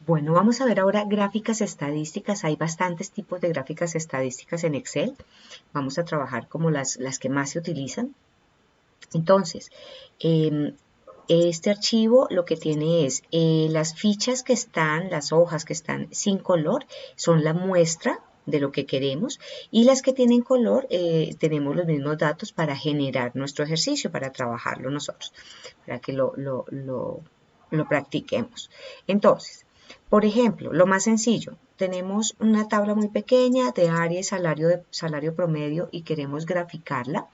Bueno, vamos a ver ahora gráficas estadísticas. Hay bastantes tipos de gráficas estadísticas en Excel. Vamos a trabajar como las que más se utilizan. Entonces, este archivo lo que tiene es las fichas que están, las hojas que están sin color, son la muestra de lo que queremos, y las que tienen color tenemos los mismos datos para generar nuestro ejercicio, para trabajarlo nosotros, para que lo practiquemos. Entonces, por ejemplo, lo más sencillo, tenemos una tabla muy pequeña de área y salario promedio y queremos graficarla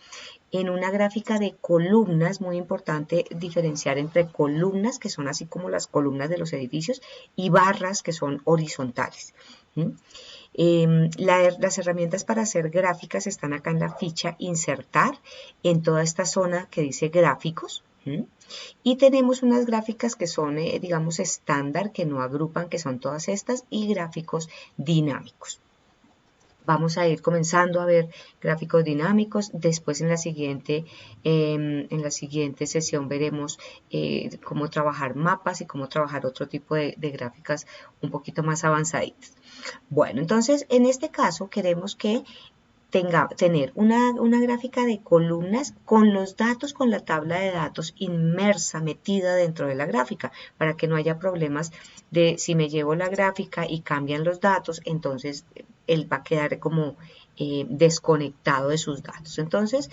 en una gráfica de columnas. Muy importante diferenciar entre columnas, que son así como las columnas de los edificios, y barras, que son horizontales. Las herramientas para hacer gráficas están acá en la ficha Insertar, en toda esta zona que dice Gráficos. Y tenemos unas gráficas que son, digamos, estándar, que no agrupan, que son todas estas, y gráficos dinámicos. Vamos a ir comenzando a ver gráficos dinámicos. Después en la siguiente sesión veremos cómo trabajar mapas y cómo trabajar otro tipo de gráficas un poquito más avanzaditas. Bueno, entonces en este caso queremos que tener una gráfica de columnas con los datos, con la tabla de datos inmersa, metida dentro de la gráfica, para que no haya problemas de si me llevo la gráfica y cambian los datos, entonces él va a quedar como desconectado de sus datos. Entonces,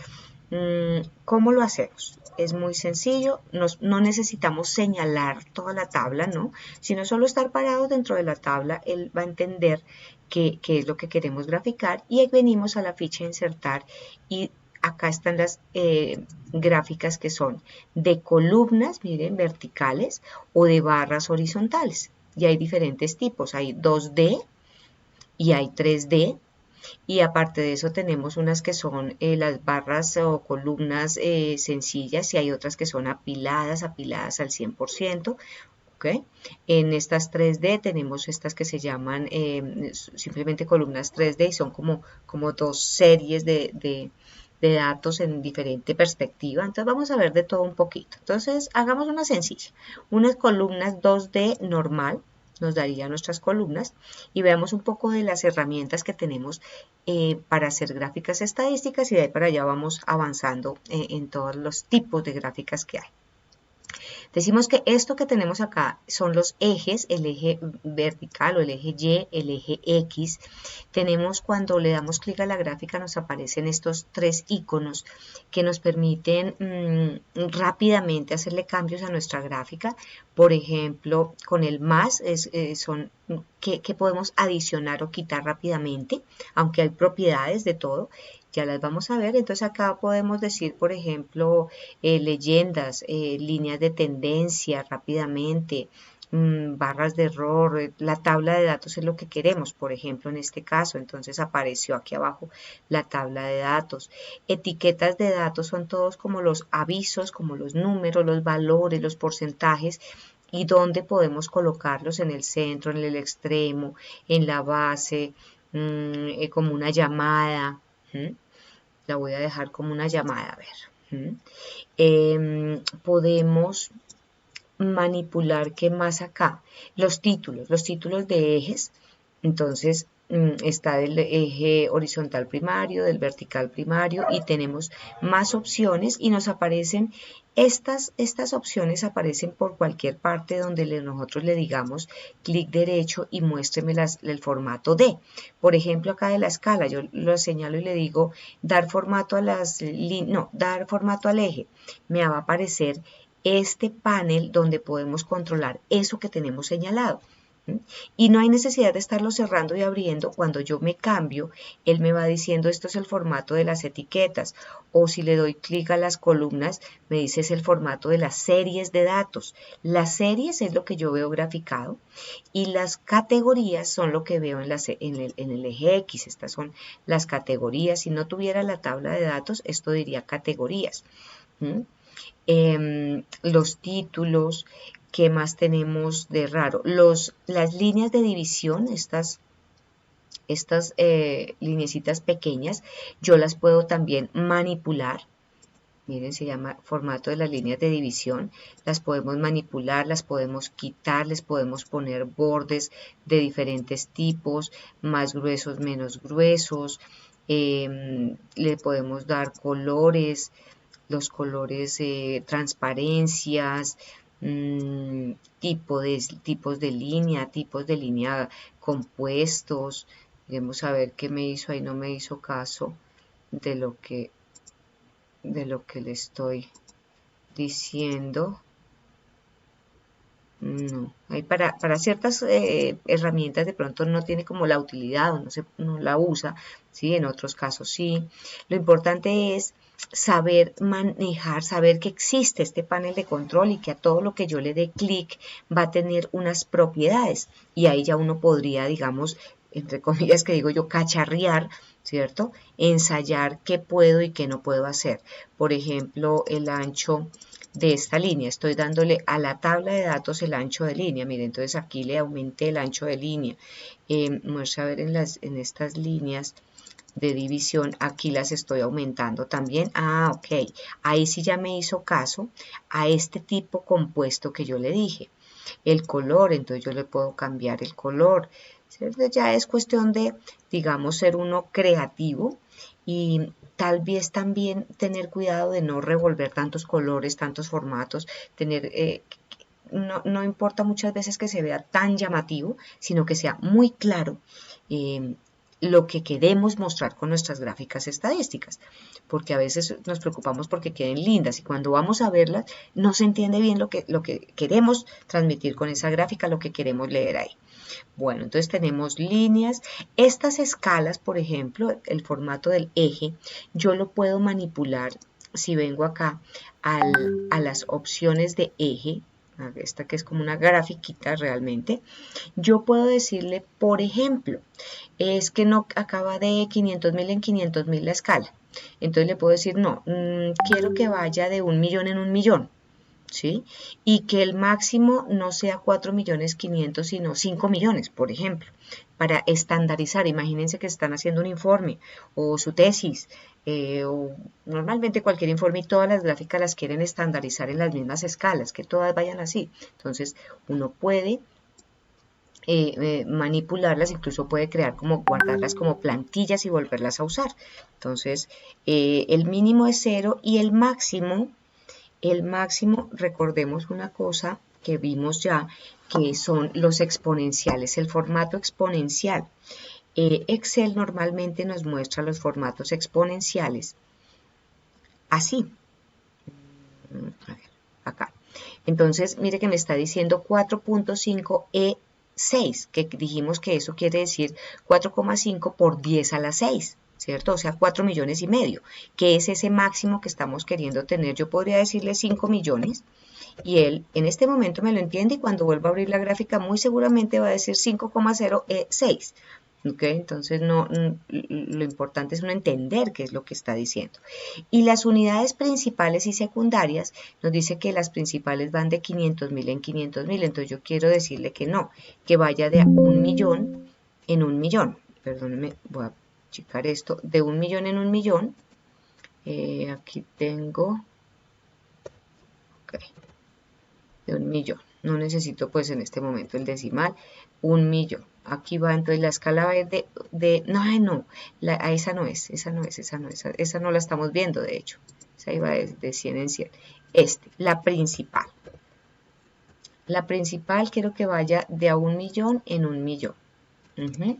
¿cómo lo hacemos? Es muy sencillo, no necesitamos señalar toda la tabla, ¿no? Sino solo estar parados dentro de la tabla, él va a entender qué es lo que queremos graficar, y ahí venimos a la ficha Insertar y acá están las gráficas que son de columnas, miren, verticales, o de barras horizontales. Y hay diferentes tipos, hay 2D y hay 3D. Y aparte de eso tenemos unas que son las barras o columnas sencillas, y hay otras que son apiladas al 100%. ¿Okay? En estas 3D tenemos estas que se llaman simplemente columnas 3D, y son como dos series de datos en diferente perspectiva. Entonces vamos a ver de todo un poquito. Entonces hagamos una sencilla, unas columnas 2D normal, nos daría nuestras columnas, y veamos un poco de las herramientas que tenemos para hacer gráficas estadísticas, y de ahí para allá vamos avanzando en todos los tipos de gráficas que hay. Decimos que esto que tenemos acá son los ejes, el eje vertical o el eje Y, el eje X. Tenemos, cuando le damos clic a la gráfica, nos aparecen estos tres iconos que nos permiten rápidamente hacerle cambios a nuestra gráfica. Por ejemplo, con el más son que podemos adicionar o quitar rápidamente, aunque hay propiedades de todo. Ya las vamos a ver. Entonces acá podemos decir, por ejemplo, leyendas, líneas de tendencia rápidamente, barras de error, la tabla de datos es lo que queremos, por ejemplo, en este caso. Entonces apareció aquí abajo la tabla de datos. Etiquetas de datos son todos como los avisos, como los números, los valores, los porcentajes, y dónde podemos colocarlos: en el centro, en el extremo, en la base, como una llamada. La voy a dejar como una llamada, a ver. Podemos manipular, ¿qué más acá? Los títulos de ejes. Entonces está del eje horizontal primario, del vertical primario, y tenemos más opciones, y nos aparecen estas opciones aparecen por cualquier parte donde nosotros le digamos clic derecho y muéstreme el formato de. Por ejemplo, acá de la escala yo lo señalo y le digo dar formato dar formato al eje. Me va a aparecer este panel donde podemos controlar eso que tenemos señalado. Y no hay necesidad de estarlo cerrando y abriendo. Cuando yo me cambio, él me va diciendo esto es el formato de las etiquetas, o si le doy clic a las columnas, me dice es el formato de las series de datos. Las series es lo que yo veo graficado, y las categorías son lo que veo en el eje X. Estas son las categorías. Si no tuviera la tabla de datos, esto diría categorías. Los títulos. ¿Qué más tenemos de raro? Las líneas de división, estas lineecitas pequeñas, yo las puedo también manipular. Miren, se llama formato de las líneas de división. Las podemos manipular, las podemos quitar, les podemos poner bordes de diferentes tipos, más gruesos, menos gruesos. Le podemos dar colores, los colores, transparencias, tipos de línea compuestos. Vamos a ver qué me hizo ahí, no me hizo caso de lo que le estoy diciendo. No, hay para ciertas herramientas de pronto no tiene como la utilidad o no la usa, ¿sí? En otros casos sí. Lo importante es saber manejar, saber que existe este panel de control y que a todo lo que yo le dé clic va a tener unas propiedades y ahí ya uno podría, digamos, entre comillas que digo yo, cacharrear, ¿cierto? Ensayar qué puedo y qué no puedo hacer. Por ejemplo, el ancho de esta línea, estoy dándole a la tabla de datos el ancho de línea, miren, entonces aquí le aumenté el ancho de línea. Vamos a ver en estas líneas de división, aquí las estoy aumentando también. Ah, ok, ahí sí ya me hizo caso a este tipo compuesto que yo le dije. El color, entonces yo le puedo cambiar el color, ¿cierto? Ya es cuestión de, digamos, ser uno creativo y tal vez también tener cuidado de no revolver tantos colores, tantos formatos, no importa muchas veces que se vea tan llamativo, sino que sea muy claro lo que queremos mostrar con nuestras gráficas estadísticas, porque a veces nos preocupamos porque queden lindas y cuando vamos a verlas no se entiende bien lo que queremos transmitir con esa gráfica, lo que queremos leer ahí. Bueno, entonces tenemos líneas. Estas escalas, por ejemplo, el formato del eje, yo lo puedo manipular si vengo acá a las opciones de eje, esta que es como una grafiquita realmente, yo puedo decirle, por ejemplo, es que no acaba de 500.000 en 500.000 la escala. Entonces le puedo decir, no, quiero que vaya de 1.000.000 en 1.000.000. ¿Sí? Y que el máximo no sea 4.500.000, sino 5 millones, por ejemplo, para estandarizar. Imagínense que están haciendo un informe o su tesis, o normalmente cualquier informe y todas las gráficas las quieren estandarizar en las mismas escalas, que todas vayan así. Entonces, uno puede manipularlas, incluso puede guardarlas como plantillas y volverlas a usar. Entonces, el mínimo es 0 y el máximo, recordemos una cosa que vimos ya, que son los exponenciales, el formato exponencial. Excel normalmente nos muestra los formatos exponenciales así. A ver, acá. Entonces, mire que me está diciendo 4.5 E6, que dijimos que eso quiere decir 4,5 por 10 a la 6. ¿Cierto? O sea, 4 millones y medio, que es ese máximo que estamos queriendo tener. Yo podría decirle 5 millones y él en este momento me lo entiende y cuando vuelva a abrir la gráfica muy seguramente va a decir 5,0E6. ¿Okay? Entonces lo importante es no entender qué es lo que está diciendo. Y las unidades principales y secundarias nos dice que las principales van de 500.000 en 500.000. Entonces yo quiero decirle que no, que vaya de 1.000.000 en 1.000.000. Perdónenme, voy a checar esto, de 1.000.000 en 1.000.000. Aquí tengo, okay, de 1.000.000. No necesito pues en este momento el decimal, 1.000.000. Aquí va, entonces la escala va a ir no, esa no es, esa no la estamos viendo de hecho. Esa iba de 100 en 100. La principal. La principal quiero que vaya de a 1.000.000 en 1.000.000.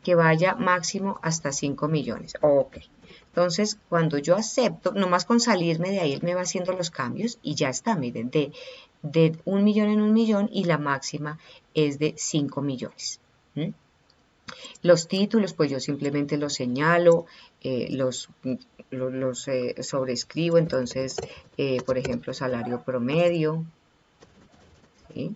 Que vaya máximo hasta 5 millones. Ok. Entonces, cuando yo acepto, nomás con salirme de ahí, él me va haciendo los cambios y ya está, miren, de 1.000.000 en 1.000.000 y la máxima es de 5 millones. Los títulos, pues yo simplemente los señalo, los sobrescribo, entonces, por ejemplo, salario promedio, ¿sí?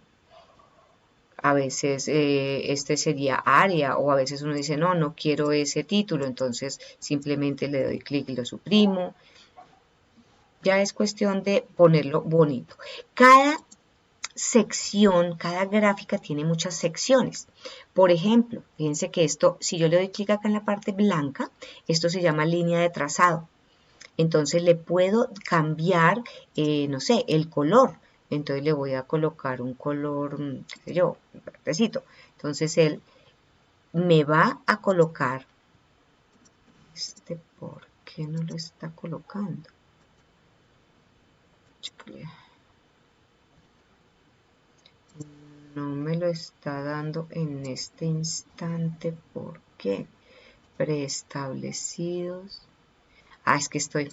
A veces este sería área o a veces uno dice no quiero ese título, entonces simplemente le doy clic y lo suprimo. Ya es cuestión de ponerlo bonito. Cada sección, cada gráfica tiene muchas secciones. Por ejemplo, fíjense que esto, si yo le doy clic acá en la parte blanca, esto se llama línea de trazado. entonces le puedo cambiar, no sé, el color. Entonces le voy a colocar un color, qué sé yo, un verdecito. Entonces él me va a colocar, ¿por qué no lo está colocando? No me lo está dando en este instante. ¿Por qué? Preestablecidos. Es que estoy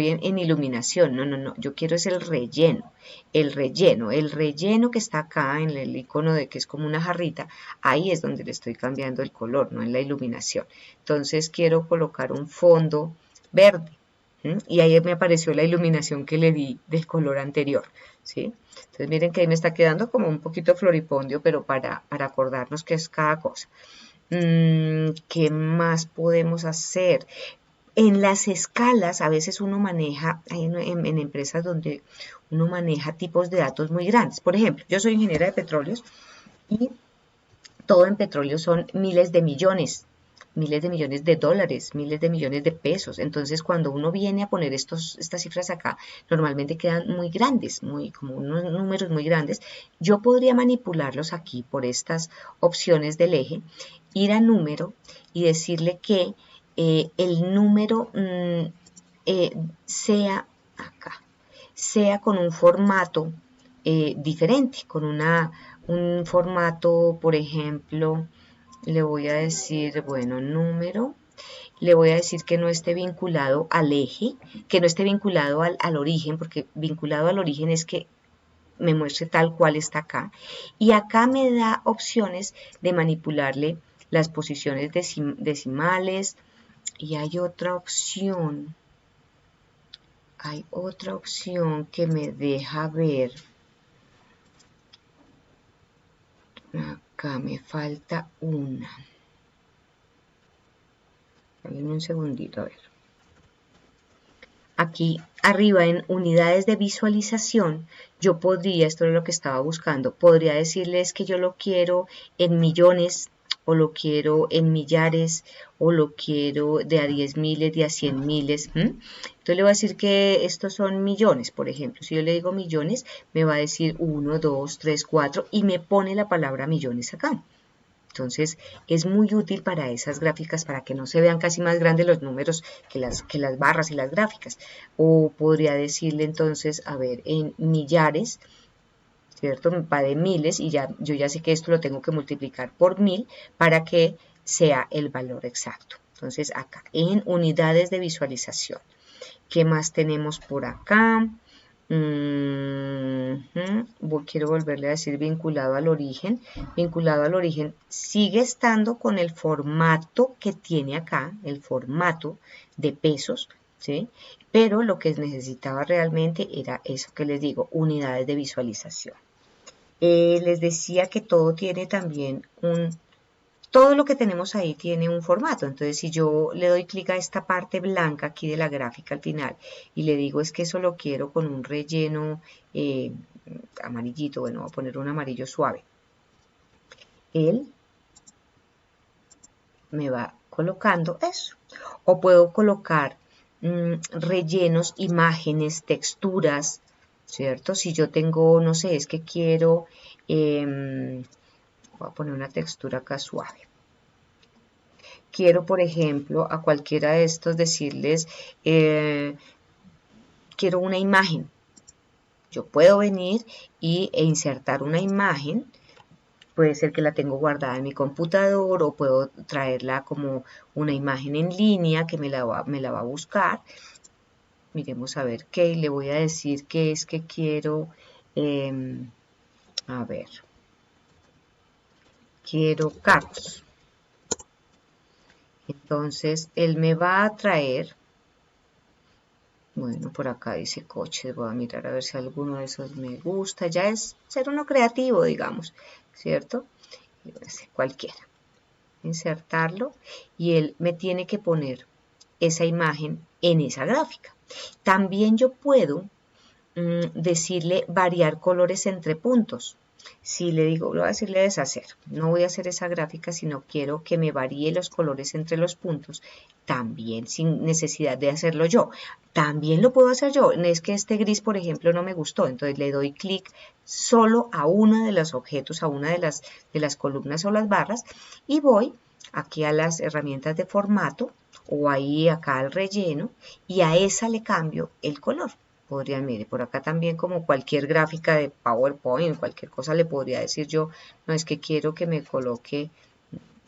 en iluminación. No, yo quiero es el relleno. El relleno que está acá en el icono de que es como una jarrita, ahí es donde le estoy cambiando el color, no en la iluminación. Entonces quiero colocar un fondo verde. Y ahí me apareció la iluminación que le di del color anterior, ¿sí? Entonces miren que ahí me está quedando como un poquito floripondio, pero para acordarnos qué es cada cosa. ¿Qué más podemos hacer? En las escalas, a veces uno maneja, en empresas donde uno maneja tipos de datos muy grandes. Por ejemplo, yo soy ingeniera de petróleos y todo en petróleo son miles de millones de dólares, miles de millones de pesos. Entonces, cuando uno viene a poner estas cifras acá, normalmente quedan muy grandes, como unos números muy grandes. Yo podría manipularlos aquí por estas opciones del eje, ir a número y decirle que el número sea acá, sea con un formato diferente, con un formato, por ejemplo, le voy a decir, bueno, número, le voy a decir que no esté vinculado al eje, que no esté vinculado al origen, porque vinculado al origen es que me muestre tal cual está acá. Y acá me da opciones de manipularle las posiciones decimales. Y hay otra opción que me deja ver. Acá me falta una. Dame un segundito, a ver. Aquí arriba en unidades de visualización, yo podría, esto es lo que estaba buscando, podría decirles que yo lo quiero en millones, o lo quiero en millares, o lo quiero de a 10 miles, de a 100 miles. Entonces le voy a decir que estos son millones, por ejemplo. Si yo le digo millones, me va a decir 1, 2, 3, 4 y me pone la palabra millones acá. Entonces es muy útil para esas gráficas, para que no se vean casi más grandes los números que las barras y las gráficas. O podría decirle entonces, a ver, en millares, ¿cierto? Va de miles y yo ya sé que esto lo tengo que multiplicar por 1000 para que sea el valor exacto. Entonces acá, en unidades de visualización. ¿Qué más tenemos por acá? Quiero volverle a decir vinculado al origen. Vinculado al origen sigue estando con el formato que tiene acá, el formato de pesos, ¿sí? Pero lo que necesitaba realmente era eso que les digo, unidades de visualización. Les decía que todo tiene también todo lo que tenemos ahí tiene un formato. Entonces, si yo le doy clic a esta parte blanca aquí de la gráfica al final y le digo es que eso lo quiero con un relleno amarillito, bueno, voy a poner un amarillo suave. Él me va colocando eso. O puedo colocar rellenos, imágenes, texturas, ¿cierto? Si yo tengo, no sé, es que quiero, voy a poner una textura acá suave. Quiero, por ejemplo, a cualquiera de estos decirles, quiero una imagen. Yo puedo venir e insertar una imagen. Puede ser que la tengo guardada en mi computador o puedo traerla como una imagen en línea que me la va a buscar. Miremos a ver qué. Le voy a decir que es que quiero, a ver, quiero carros. Entonces, él me va a traer, bueno, por acá dice coches, voy a mirar a ver si alguno de esos me gusta, ya es ser uno creativo, digamos, ¿cierto? Cualquiera, insertarlo y él me tiene que poner esa imagen en esa gráfica. También yo puedo decirle variar colores entre puntos. Si le digo, voy a decirle deshacer, no voy a hacer esa gráfica, sino quiero que me varíe los colores entre los puntos, también sin necesidad de hacerlo yo. También lo puedo hacer yo. Es que este gris, por ejemplo, no me gustó, entonces le doy clic solo a uno de los objetos, a una de las columnas o las barras, y voy aquí a las herramientas de formato, o ahí acá al relleno, y a esa le cambio el color. Podría, mire, por acá también como cualquier gráfica de PowerPoint, cualquier cosa le podría decir yo, no es que quiero que me coloque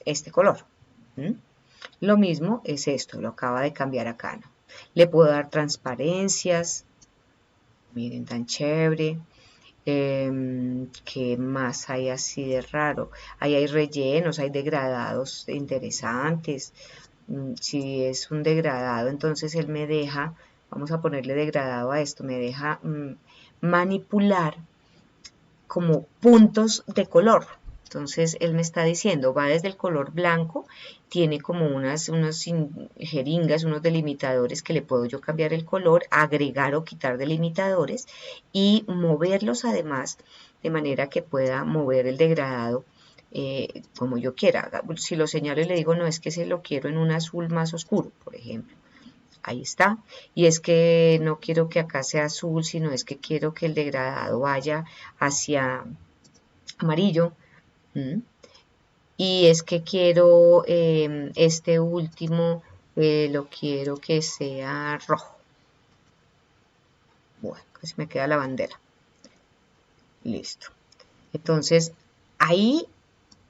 este color. Lo mismo es esto, lo acaba de cambiar acá, ¿no? Le puedo dar transparencias, miren, tan chévere. ¿Qué más hay así de raro? Ahí hay rellenos, hay degradados interesantes. Si es un degradado, entonces él me deja, vamos a ponerle degradado a esto, me deja manipular como puntos de color. Entonces él me está diciendo, va desde el color blanco, tiene como unas jeringas, unos delimitadores que le puedo yo cambiar el color, agregar o quitar delimitadores y moverlos además de manera que pueda mover el degradado como yo quiera. Si lo señalo y le digo, no, es que se lo quiero en un azul más oscuro, por ejemplo. Ahí está. Y es que no quiero que acá sea azul, sino es que quiero que el degradado vaya hacia amarillo. Y es que quiero este último, lo quiero que sea rojo. Bueno, casi me queda la bandera. Listo. Entonces, ahí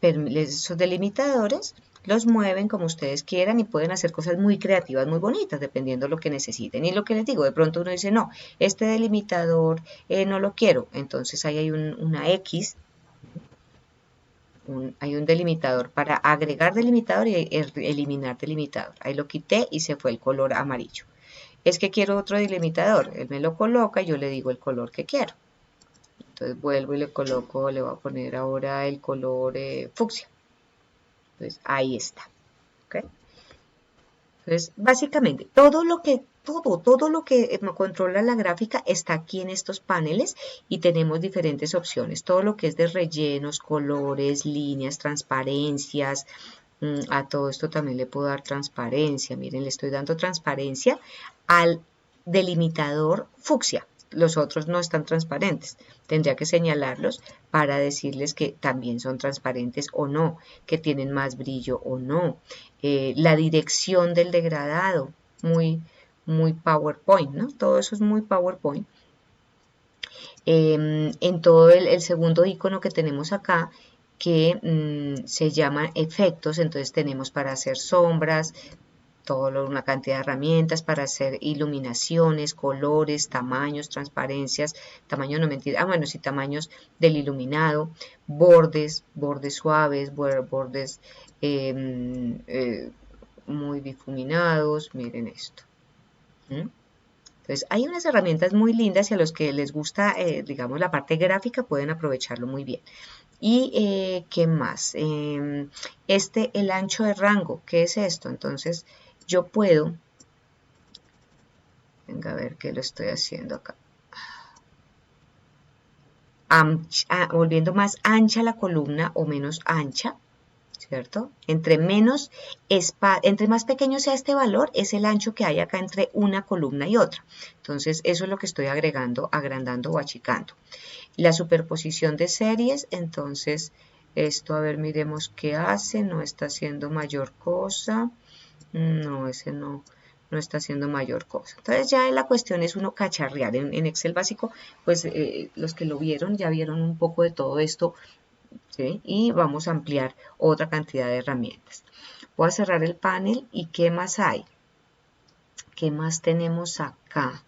esos delimitadores los mueven como ustedes quieran y pueden hacer cosas muy creativas, muy bonitas, dependiendo de lo que necesiten. Y lo que les digo, de pronto uno dice, no, este delimitador no lo quiero. Entonces ahí hay una X, hay un delimitador para agregar delimitador y eliminar delimitador. Ahí lo quité y se fue el color amarillo. Es que quiero otro delimitador. Él me lo coloca y yo le digo el color que quiero. Entonces vuelvo y le coloco, le voy a poner ahora el color fucsia. Entonces ahí está. ¿Okay? Entonces básicamente todo lo que controla la gráfica está aquí en estos paneles y tenemos diferentes opciones. Todo lo que es de rellenos, colores, líneas, transparencias. A todo esto también le puedo dar transparencia. Miren, le estoy dando transparencia al delimitador fucsia. Los otros no están transparentes. Tendría que señalarlos para decirles que también son transparentes o no, que tienen más brillo o no. La dirección del degradado, muy PowerPoint, ¿no? Todo eso es muy PowerPoint. En todo el segundo icono que tenemos acá, que se llaman efectos, entonces tenemos para hacer sombras, una cantidad de herramientas para hacer iluminaciones, colores, tamaños, transparencias, tamaño no mentira, bueno, sí, tamaños del iluminado, bordes suaves, bordes muy difuminados, miren esto. Entonces, hay unas herramientas muy lindas y a los que les gusta, digamos, la parte gráfica pueden aprovecharlo muy bien. ¿Y qué más? El ancho de rango, ¿qué es esto? Entonces, yo puedo, venga a ver qué lo estoy haciendo acá, volviendo más ancha la columna o menos ancha, ¿cierto? Entre más pequeño sea este valor, es el ancho que hay acá entre una columna y otra. Entonces, eso es lo que estoy agregando, agrandando o achicando. La superposición de series, entonces, esto, a ver, miremos qué hace, no está haciendo mayor cosa. No, ese no está haciendo mayor cosa. Entonces ya la cuestión es uno cacharrear. En Excel básico, pues los que lo vieron ya vieron un poco de todo esto, ¿sí? Y vamos a ampliar otra cantidad de herramientas. Voy a cerrar el panel y ¿qué más hay? ¿Qué más tenemos acá?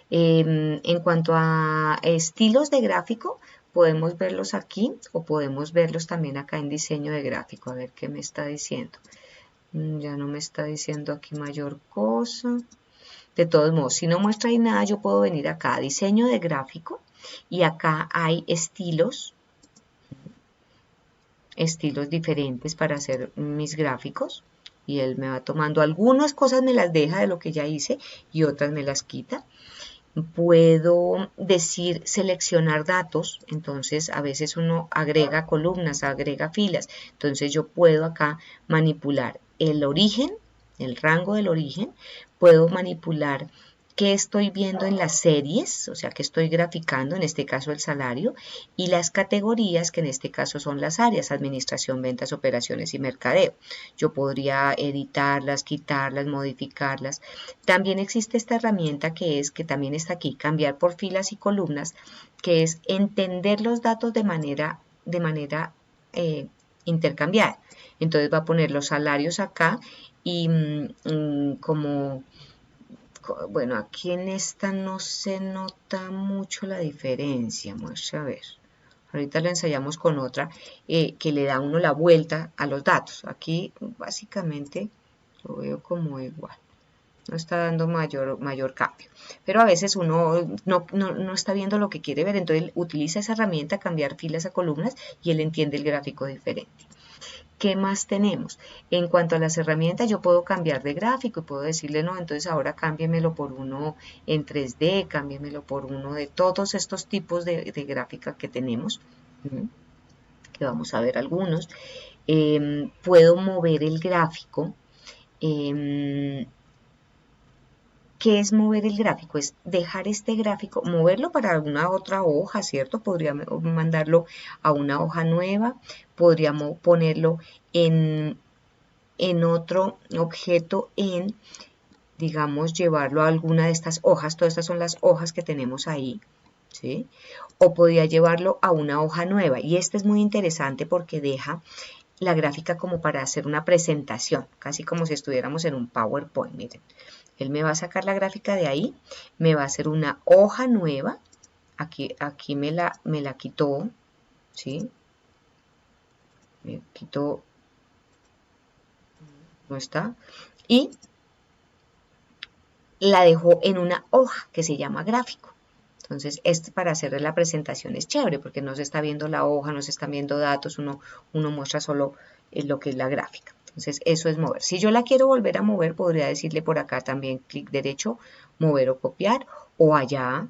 En cuanto a estilos de gráfico, podemos verlos aquí o podemos verlos también acá en diseño de gráfico. A ver qué me está diciendo. Ya no me está diciendo aquí mayor cosa. De todos modos, si no muestra ahí nada, yo puedo venir acá a diseño de gráfico y acá hay estilos diferentes para hacer mis gráficos y él me va tomando algunas cosas, me las deja de lo que ya hice y otras me las quita. puedo decir seleccionar datos, entonces a veces uno agrega columnas, agrega filas, entonces yo puedo acá manipular el origen, el rango del origen, puedo manipular qué estoy viendo en las series, o sea, que estoy graficando, en este caso el salario, y las categorías, que en este caso son las áreas, administración, ventas, operaciones y mercadeo. Yo podría editarlas, quitarlas, modificarlas. También existe esta herramienta que también está aquí, cambiar por filas y columnas, que es entender los datos de manera intercambiada. Entonces va a poner los salarios acá y como bueno, aquí en esta no se nota mucho la diferencia, vamos a ver. Ahorita lo ensayamos con otra que le da a uno la vuelta a los datos. Aquí básicamente lo veo como igual. No está dando mayor cambio. Pero a veces uno no está viendo lo que quiere ver, entonces utiliza esa herramienta, cambiar filas a columnas, y él entiende el gráfico diferente. ¿Qué más tenemos? En cuanto a las herramientas, yo puedo cambiar de gráfico y puedo decirle, no, entonces ahora cámbiemelo por uno en 3D, cámbiemelo por uno de todos estos tipos de gráfica que tenemos, que vamos a ver algunos. Puedo mover el gráfico. ¿Qué es mover el gráfico? Es dejar este gráfico, moverlo para alguna otra hoja, ¿cierto? Podría mandarlo a una hoja nueva, podríamos ponerlo en otro objeto, digamos, llevarlo a alguna de estas hojas. Todas estas son las hojas que tenemos ahí, ¿sí? O podría llevarlo a una hoja nueva. Y este es muy interesante porque deja la gráfica como para hacer una presentación, casi como si estuviéramos en un PowerPoint. Miren, él me va a sacar la gráfica de ahí, me va a hacer una hoja nueva. Aquí me la quitó, ¿sí? Me quitó, no está. Y la dejó en una hoja que se llama gráfico. Entonces, para hacerle la presentación es chévere porque no se está viendo la hoja, no se están viendo datos, uno muestra solo lo que es la gráfica. Entonces, eso es mover. Si yo la quiero volver a mover, podría decirle por acá también clic derecho, mover o copiar, o allá,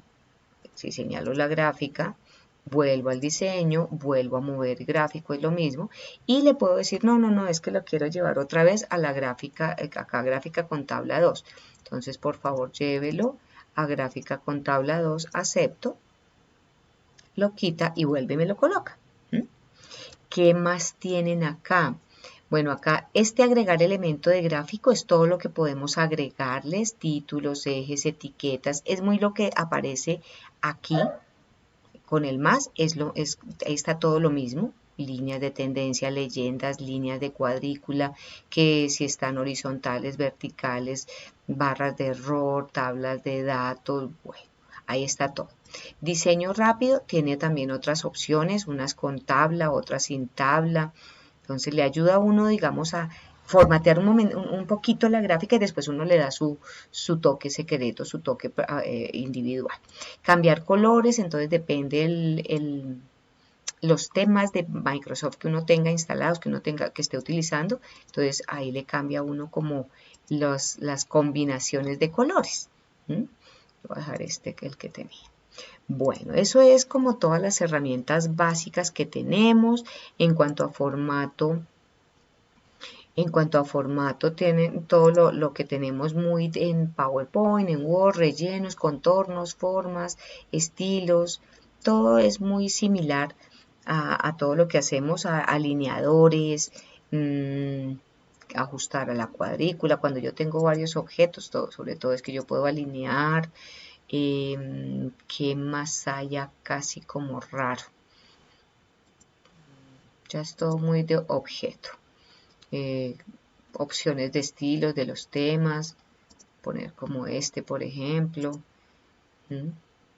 si señalo la gráfica, vuelvo al diseño, vuelvo a mover gráfico, es lo mismo, y le puedo decir, no, es que lo quiero llevar otra vez a la gráfica, acá gráfica con tabla 2. Entonces, por favor, llévelo a gráfica con tabla 2, acepto, lo quita y vuelve y me lo coloca. ¿Qué más tienen acá? Bueno, acá agregar elemento de gráfico es todo lo que podemos agregarles, títulos, ejes, etiquetas, es muy lo que aparece aquí. Con el más, ahí está todo lo mismo, líneas de tendencia, leyendas, líneas de cuadrícula, que si están horizontales, verticales, barras de error, tablas de datos, bueno, ahí está todo. Diseño rápido tiene también otras opciones, unas con tabla, otras sin tabla, entonces le ayuda a uno, digamos, a formatear un poquito la gráfica y después uno le da su toque secreto, su toque individual. Cambiar colores, entonces depende los temas de Microsoft que uno tenga instalados, que esté utilizando, entonces ahí le cambia a uno como las combinaciones de colores. Voy a dejar el que tenía. Bueno, eso es como todas las herramientas básicas que tenemos. En cuanto a formato, tienen todo lo que tenemos muy en PowerPoint, en Word, rellenos, contornos, formas, estilos, todo es muy similar a todo lo que hacemos, a alineadores, ajustar a la cuadrícula. Cuando yo tengo varios objetos, sobre todo es que yo puedo alinear. ¿Qué más hay acá así como raro? Ya es todo muy de objeto. Opciones de estilos de los temas, poner como por ejemplo.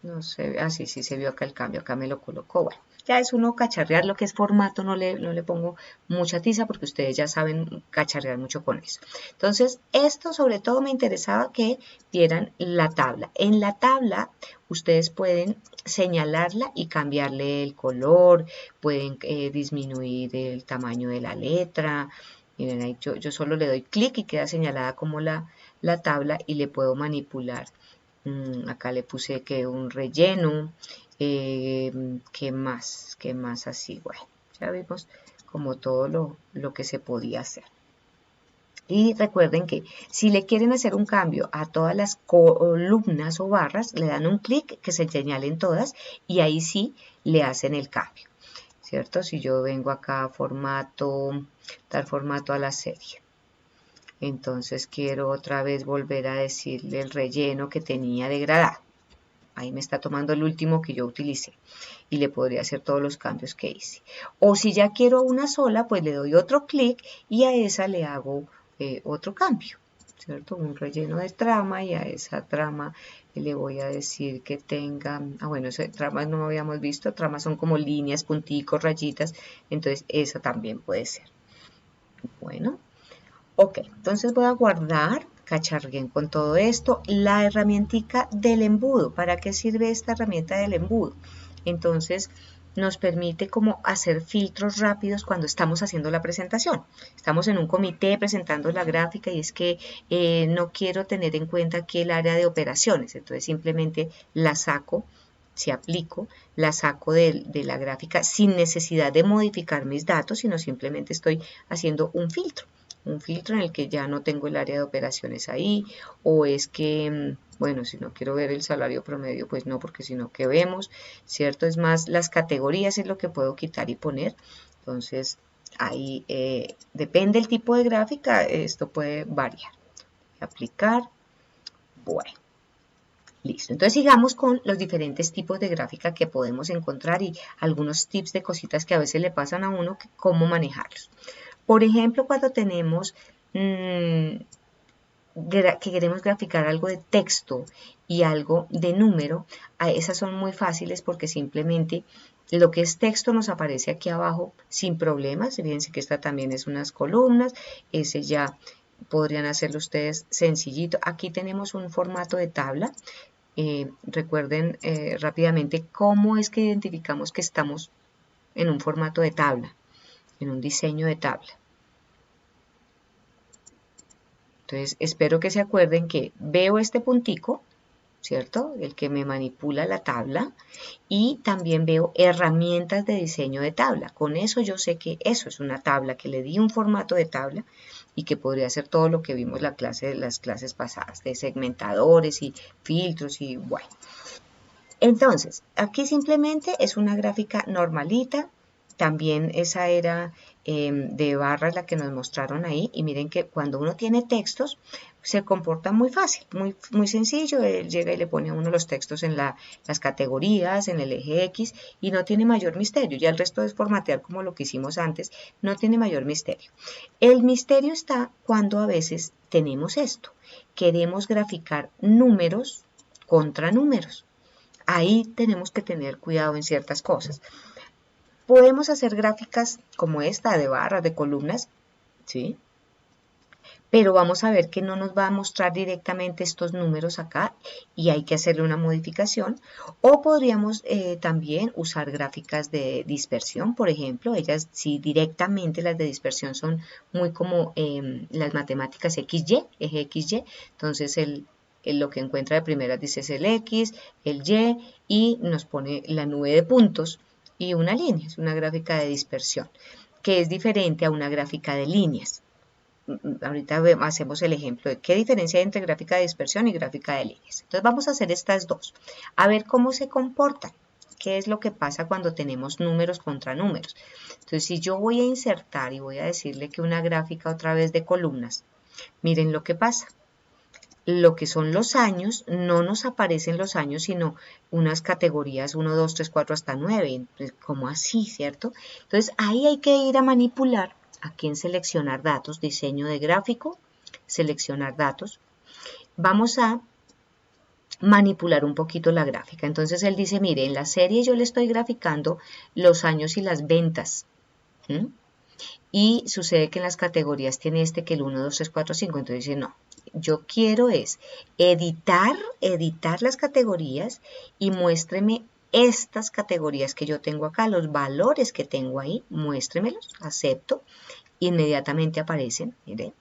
No sé, sí se vio acá el cambio, acá me lo colocó. Bueno, ya es uno cacharrear lo que es formato, no le pongo mucha tiza porque ustedes ya saben cacharrear mucho con eso. Entonces, esto sobre todo me interesaba que vieran la tabla. En la tabla ustedes pueden señalarla y cambiarle el color, pueden disminuir el tamaño de la letra. Miren, ahí yo solo le doy clic y queda señalada como la tabla y le puedo manipular Acá le puse que un relleno. ¿Qué más? ¿Qué más así? Bueno, ya vimos como todo lo que se podía hacer. Y recuerden que si le quieren hacer un cambio a todas las columnas o barras, le dan un clic que se señalen todas y ahí sí le hacen el cambio, ¿cierto? Si yo vengo acá a formato, dar formato a la serie. Entonces quiero otra vez volver a decirle el relleno que tenía degradado. Ahí me está tomando el último que yo utilicé y le podría hacer todos los cambios que hice. O si ya quiero una sola, pues le doy otro clic y a esa le hago otro cambio, ¿cierto? Un relleno de trama y a esa trama le voy a decir que tenga, bueno, tramas no habíamos visto, tramas son como líneas, punticos, rayitas, entonces esa también puede ser. Bueno, ok, entonces voy a guardar, cacharrien con todo esto, la herramientica del embudo. ¿Para qué sirve esta herramienta del embudo? Entonces nos permite como hacer filtros rápidos cuando estamos haciendo la presentación. Estamos en un comité presentando la gráfica y es que no quiero tener en cuenta aquí el área de operaciones, entonces simplemente la saco. Si aplico, la saco de la gráfica sin necesidad de modificar mis datos, sino simplemente estoy haciendo un filtro en el que ya no tengo el área de operaciones ahí, o es que, bueno, si no quiero ver el salario promedio, pues no, porque si no, ¿qué vemos? ¿Cierto? Es más, las categorías es lo que puedo quitar y poner. Entonces, ahí depende del tipo de gráfica, esto puede variar. Aplicar, bueno. Listo, entonces sigamos con los diferentes tipos de gráfica que podemos encontrar y algunos tips de cositas que a veces le pasan a uno, cómo manejarlos. Por ejemplo, cuando tenemos que queremos graficar algo de texto y algo de número, esas son muy fáciles porque simplemente lo que es texto nos aparece aquí abajo sin problemas. Fíjense que esta también es unas columnas, ese ya podrían hacerlo ustedes sencillito. Aquí tenemos un formato de tabla. Recuerden rápidamente cómo es que identificamos que estamos en un formato de tabla, en un diseño de tabla. Entonces, espero que se acuerden que veo este puntico, ¿cierto? El que me manipula la tabla, y también veo herramientas de diseño de tabla. Con eso yo sé que eso es una tabla, que le di un formato de tabla y que podría ser todo lo que vimos las clases pasadas, de segmentadores y filtros y bueno. Entonces, aquí simplemente es una gráfica normalita. También esa era de barras la que nos mostraron ahí. Y miren que cuando uno tiene textos, se comporta muy fácil, muy sencillo. Él llega y le pone a uno los textos en las categorías, en el eje X, y no tiene mayor misterio. Ya el resto es formatear como lo que hicimos antes, no tiene mayor misterio. El misterio está cuando a veces tenemos esto. Queremos graficar números contra números. Ahí tenemos que tener cuidado en ciertas cosas. Podemos hacer gráficas como esta, de barras, de columnas, ¿sí? Pero vamos a ver que no nos va a mostrar directamente estos números acá y hay que hacerle una modificación. O podríamos también usar gráficas de dispersión, por ejemplo. Ellas sí directamente las de dispersión son muy como las matemáticas XY, eje XY. Entonces lo que encuentra de primeras dice es el X, el Y nos pone la nube de puntos y una línea. Es una gráfica de dispersión que es diferente a una gráfica de líneas. Ahorita hacemos el ejemplo de qué diferencia hay entre gráfica de dispersión y gráfica de líneas. Entonces vamos a hacer estas dos, a ver cómo se comportan, qué es lo que pasa cuando tenemos números contra números. Entonces si yo voy a insertar y voy a decirle que una gráfica otra vez de columnas, miren lo que pasa. Lo que son los años, no nos aparecen los años, sino unas categorías 1, 2, 3, 4 hasta 9, como así, ¿cierto? Entonces ahí hay que ir a manipular. Aquí en seleccionar datos, diseño de gráfico, seleccionar datos. Vamos a manipular un poquito la gráfica. Entonces él dice, mire, en la serie yo le estoy graficando los años y las ventas. Y sucede que en las categorías tiene que el 1, 2, 3, 4, 5. Entonces dice, no, yo quiero es editar las categorías y muéstreme estas categorías que yo tengo acá, los valores que tengo ahí, muéstremelos, acepto, inmediatamente aparecen, miren.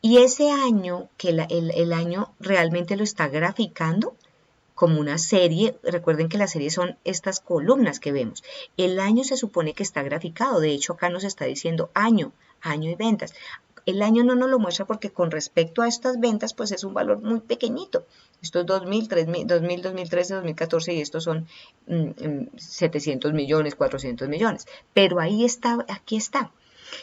Y ese año, que el año realmente lo está graficando como una serie. Recuerden que las series son estas columnas que vemos. El año se supone que está graficado. De hecho, acá nos está diciendo año y ventas. El año no nos lo muestra porque con respecto a estas ventas, pues es un valor muy pequeñito. Estos 2000, 3000, 2000, 2013, 2014 y estos son 700 millones, 400 millones. Pero ahí está, aquí está.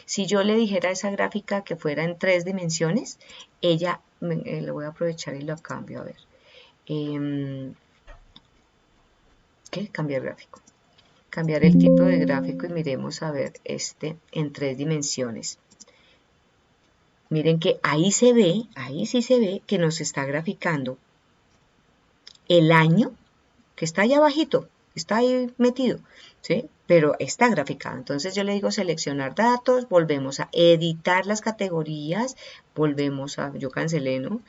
Si yo le dijera a esa gráfica que fuera en 3 dimensiones, ella, lo voy a aprovechar y lo cambio, a ver. ¿Qué? Cambiar gráfico. Cambiar el tipo de gráfico y miremos a ver este en 3 dimensiones. Miren que ahí se ve, ahí sí se ve que nos está graficando el año, que está allá abajito, está ahí metido, ¿sí? Pero está graficado. Entonces yo le digo seleccionar datos, volvemos a editar las categorías, volvemos a, yo cancelé, ¿no?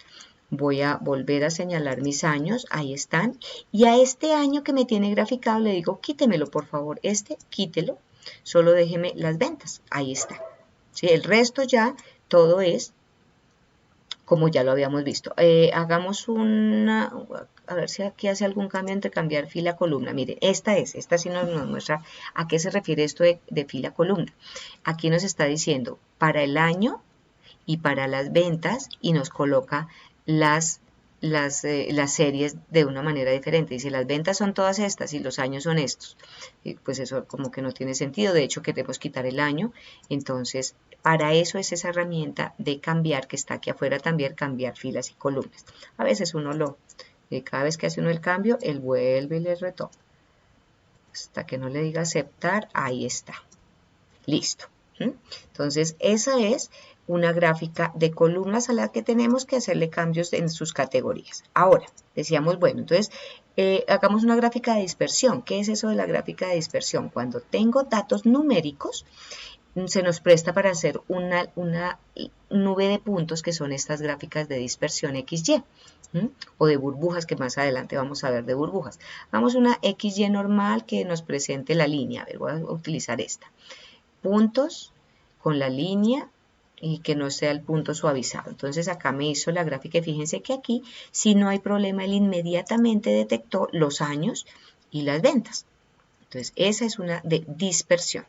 Voy a volver a señalar mis años, ahí están, y a este año que me tiene graficado le digo quítemelo por favor, quítelo, solo déjeme las ventas, ahí está. ¿Sí? El resto ya todo es como ya lo habíamos visto. Hagamos una, a ver si aquí hace algún cambio entre cambiar fila columna. Miren, esta sí nos muestra a qué se refiere esto de fila columna. Aquí nos está diciendo para el año y para las ventas y nos coloca las series de una manera diferente. Dice, las ventas son todas estas y los años son estos. Pues eso como que no tiene sentido. De hecho, queremos quitar el año. Entonces, para eso es esa herramienta de cambiar, que está aquí afuera también, cambiar filas y columnas. A veces uno cada vez que hace uno el cambio, él vuelve y le retoma. Hasta que no le diga aceptar, ahí está. Listo. Entonces, esa es una gráfica de columnas a la que tenemos que hacerle cambios en sus categorías. Ahora, decíamos, bueno, entonces, hagamos una gráfica de dispersión. ¿Qué es eso de la gráfica de dispersión? Cuando tengo datos numéricos, se nos presta para hacer una nube de puntos que son estas gráficas de dispersión XY o de burbujas, que más adelante vamos a ver de burbujas. Vamos a una XY normal que nos presente la línea. A ver, voy a utilizar esta. Puntos con la línea y que no sea el punto suavizado. Entonces acá me hizo la gráfica y fíjense que aquí, si no hay problema, él inmediatamente detectó los años y las ventas. Entonces esa es una de dispersión.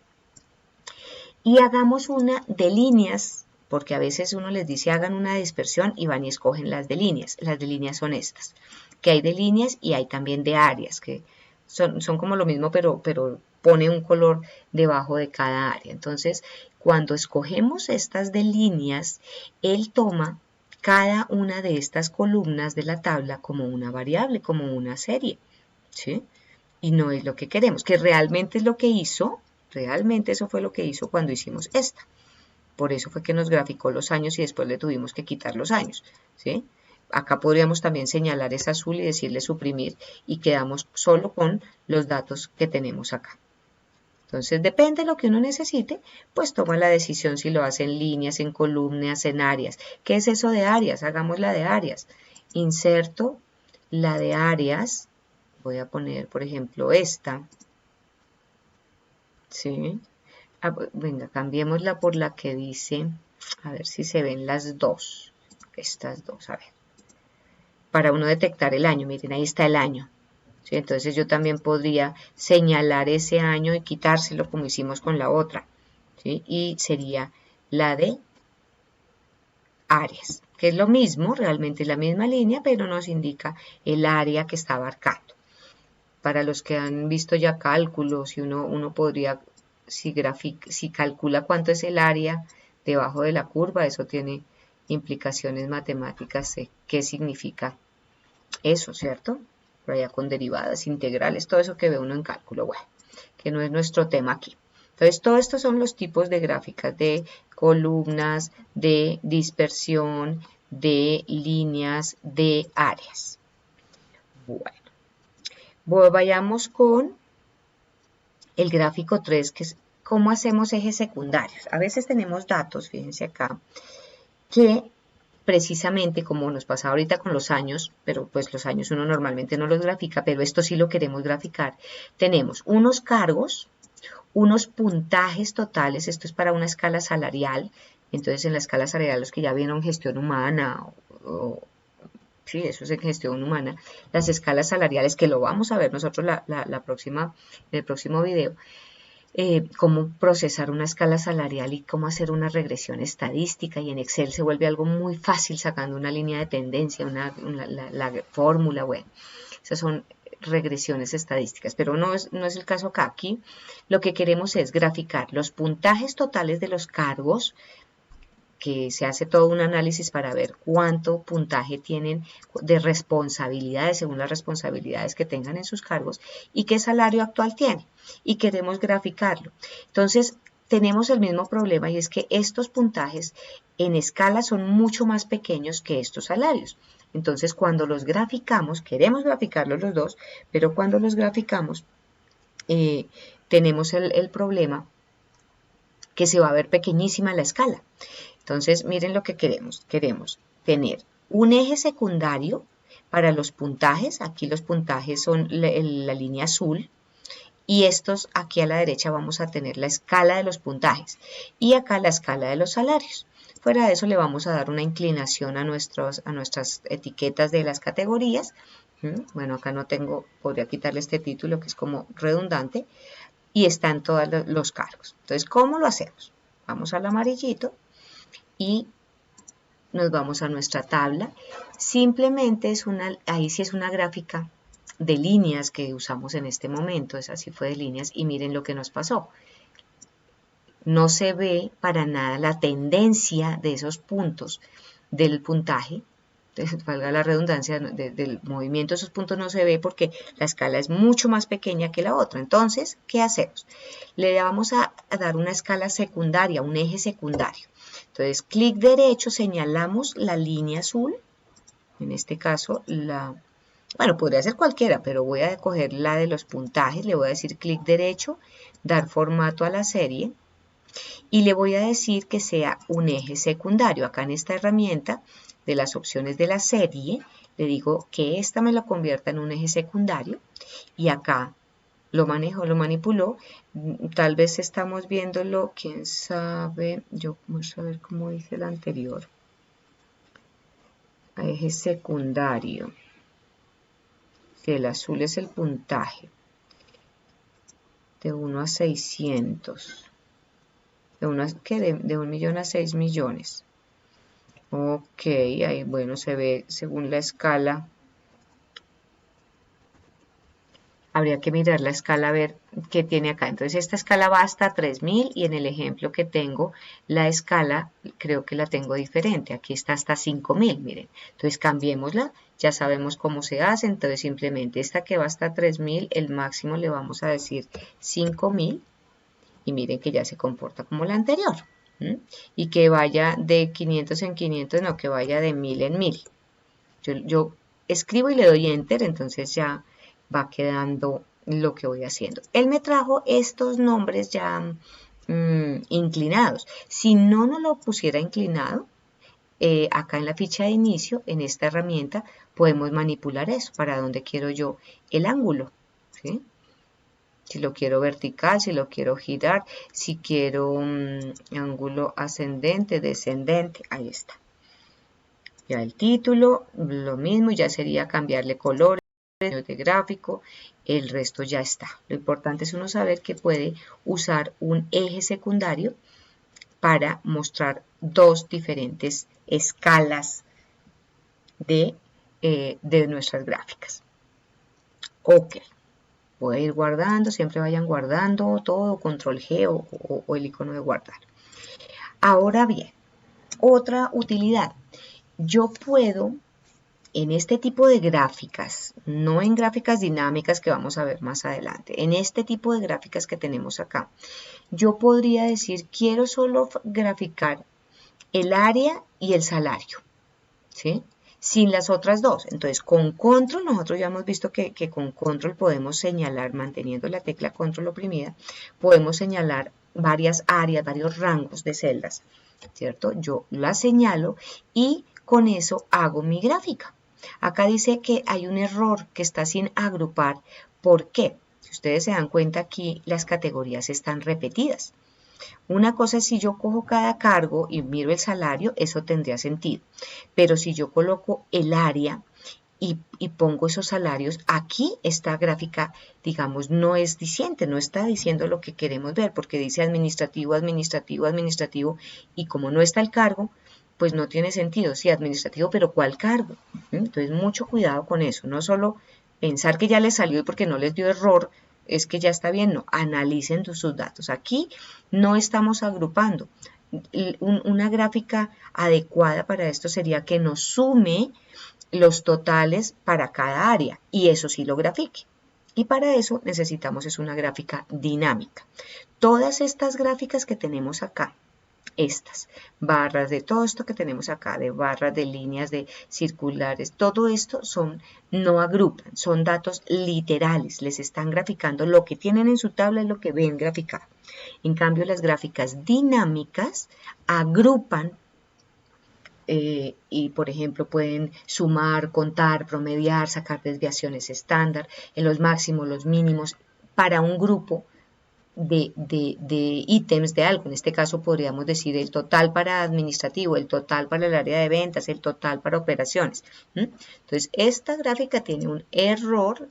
Y hagamos una de líneas, porque a veces uno les dice hagan una de dispersión y van y escogen las de líneas. Las de líneas son estas, que hay de líneas y hay también de áreas, que son como lo mismo, pero pone un color debajo de cada área. Entonces, cuando escogemos estas de líneas, él toma cada una de estas columnas de la tabla como una variable, como una serie, ¿sí? Y no es lo que queremos, que realmente es lo que hizo. Realmente eso fue lo que hizo cuando hicimos esta. Por eso fue que nos graficó los años y después le tuvimos que quitar los años, ¿sí? Acá podríamos también señalar ese azul y decirle suprimir y quedamos solo con los datos que tenemos acá. Entonces, depende de lo que uno necesite, pues toma la decisión si lo hace en líneas, en columnas, en áreas. ¿Qué es eso de áreas? Hagamos la de áreas. Inserto la de áreas. Voy a poner, por ejemplo, esta. ¿Sí? Venga, cambiémosla por la que dice, a ver si se ven las dos, estas dos, a ver, para uno detectar el año, miren, ahí está el año, ¿sí? Entonces yo también podría señalar ese año y quitárselo como hicimos con la otra, ¿sí? Y sería la de áreas, que es lo mismo, realmente es la misma línea, pero nos indica el área que está abarcando. Para los que han visto ya cálculos, uno podría, si calcula cuánto es el área debajo de la curva, eso tiene implicaciones matemáticas, qué significa eso, ¿cierto? Por allá con derivadas integrales, todo eso que ve uno en cálculo, bueno, que no es nuestro tema aquí. Entonces, todos estos son los tipos de gráficas de columnas, de dispersión, de líneas, de áreas. Bueno, vayamos con el gráfico 3, que es cómo hacemos ejes secundarios. A veces tenemos datos, fíjense acá, que precisamente como nos pasa ahorita con los años, pero pues los años uno normalmente no los grafica, pero esto sí lo queremos graficar. Tenemos unos cargos, unos puntajes totales, esto es para una escala salarial, Entonces en la escala salarial, los que ya vieron gestión humana, sí, eso es en gestión humana, las escalas salariales, que lo vamos a ver nosotros en el próximo video, cómo procesar una escala salarial y cómo hacer una regresión estadística, y en Excel se vuelve algo muy fácil sacando una línea de tendencia, la fórmula, bueno, esas son regresiones estadísticas, pero no es el caso acá. Aquí lo que queremos es graficar los puntajes totales de los cargos, que se hace todo un análisis para ver cuánto puntaje tienen de responsabilidades según las responsabilidades que tengan en sus cargos y qué salario actual tiene, y queremos graficarlo. Entonces tenemos el mismo problema, y es que estos puntajes en escala son mucho más pequeños que estos salarios. Entonces cuando los graficamos, queremos graficarlos los dos, pero cuando los graficamos tenemos el problema que se va a ver pequeñísima la escala. Entonces, miren lo que queremos. Queremos tener un eje secundario para los puntajes. Aquí los puntajes son la línea azul. Y estos aquí a la derecha vamos a tener la escala de los puntajes. Y acá la escala de los salarios. Fuera de eso le vamos a dar una inclinación a nuestras etiquetas de las categorías. Bueno, acá no tengo, podría quitarle este título que es como redundante. Y están todos los cargos. Entonces, ¿cómo lo hacemos? Vamos al amarillito y nos vamos a nuestra tabla. Simplemente ahí sí es una gráfica de líneas que usamos en este momento, esa sí fue de líneas, y miren lo que nos pasó. No se ve para nada la tendencia de esos puntos del puntaje, valga la redundancia, del movimiento de esos puntos no se ve porque la escala es mucho más pequeña que la otra. Entonces, ¿qué hacemos? Le vamos a dar una escala secundaria, un eje secundario. Entonces, clic derecho, señalamos la línea azul, en este caso, bueno, podría ser cualquiera, pero voy a coger la de los puntajes, le voy a decir clic derecho, dar formato a la serie, y le voy a decir que sea un eje secundario. Acá en esta herramienta de las opciones de la serie, le digo que esta me lo convierta en un eje secundario, y acá lo manejo, lo manipuló. Tal vez estamos viéndolo, quién sabe, yo vamos a ver cómo dice el anterior. Eje secundario, que el azul es el puntaje, de 1 a 600, de 1 millón a 6 millones. Ok, ahí bueno, se ve según la escala. Habría que mirar la escala a ver qué tiene acá. Entonces esta escala va hasta 3000, y en el ejemplo que tengo, la escala creo que la tengo diferente. Aquí está hasta 5000, miren. Entonces cambiémosla, ya sabemos cómo se hace. Entonces simplemente esta que va hasta 3000, el máximo le vamos a decir 5000, y miren que ya se comporta como la anterior. Y que vaya de 500 en 500, no, que vaya de 1000 en 1000. Yo escribo y le doy enter, entonces ya va quedando lo que voy haciendo. Él me trajo estos nombres ya inclinados. Si no nos lo pusiera inclinado, acá en la ficha de inicio, en esta herramienta, podemos manipular eso, para donde quiero yo el ángulo, ¿sí? Si lo quiero vertical, si lo quiero girar, si quiero ángulo ascendente, descendente, ahí está. Ya el título, lo mismo, ya sería cambiarle colores de gráfico, el resto ya está. Lo importante es uno saber que puede usar un eje secundario para mostrar dos diferentes escalas de nuestras gráficas. Ok. Voy a ir guardando, siempre vayan guardando todo, control G o el icono de guardar. Ahora bien, otra utilidad. Yo puedo, en este tipo de gráficas, no en gráficas dinámicas que vamos a ver más adelante, en este tipo de gráficas que tenemos acá, yo podría decir, quiero solo graficar el área y el salario, ¿sí? Sin las otras dos. Entonces, con control, nosotros ya hemos visto que con control podemos señalar, manteniendo la tecla control oprimida, podemos señalar varias áreas, varios rangos de celdas, ¿cierto? Yo la señalo y con eso hago mi gráfica. Acá dice que hay un error, que está sin agrupar. ¿Por qué? Si ustedes se dan cuenta, aquí las categorías están repetidas. Una cosa es si yo cojo cada cargo y miro el salario, eso tendría sentido. Pero si yo coloco el área y pongo esos salarios, aquí esta gráfica, digamos, no es diciente, no está diciendo lo que queremos ver, porque dice administrativo, administrativo, administrativo, y como no está el cargo, pues no tiene sentido. Sí, administrativo, pero ¿cuál cargo? Entonces, mucho cuidado con eso. No solo pensar que ya les salió y porque no les dio error, es que ya está bien. No, analicen sus datos. Aquí no estamos agrupando. Una gráfica adecuada para esto sería que nos sume los totales para cada área y eso sí lo grafique. Y para eso necesitamos es una gráfica dinámica. Todas estas gráficas que tenemos acá, estas barras de todo esto que tenemos acá, de barras, de líneas, de circulares, todo esto no agrupan, son datos literales, les están graficando lo que tienen en su tabla y lo que ven graficado. En cambio, las gráficas dinámicas agrupan y, por ejemplo, pueden sumar, contar, promediar, sacar desviaciones estándar, en los máximos, los mínimos, para un grupo de ítems de algo. En este caso podríamos decir el total para administrativo, el total para el área de ventas, el total para operaciones. Entonces, esta gráfica tiene un error,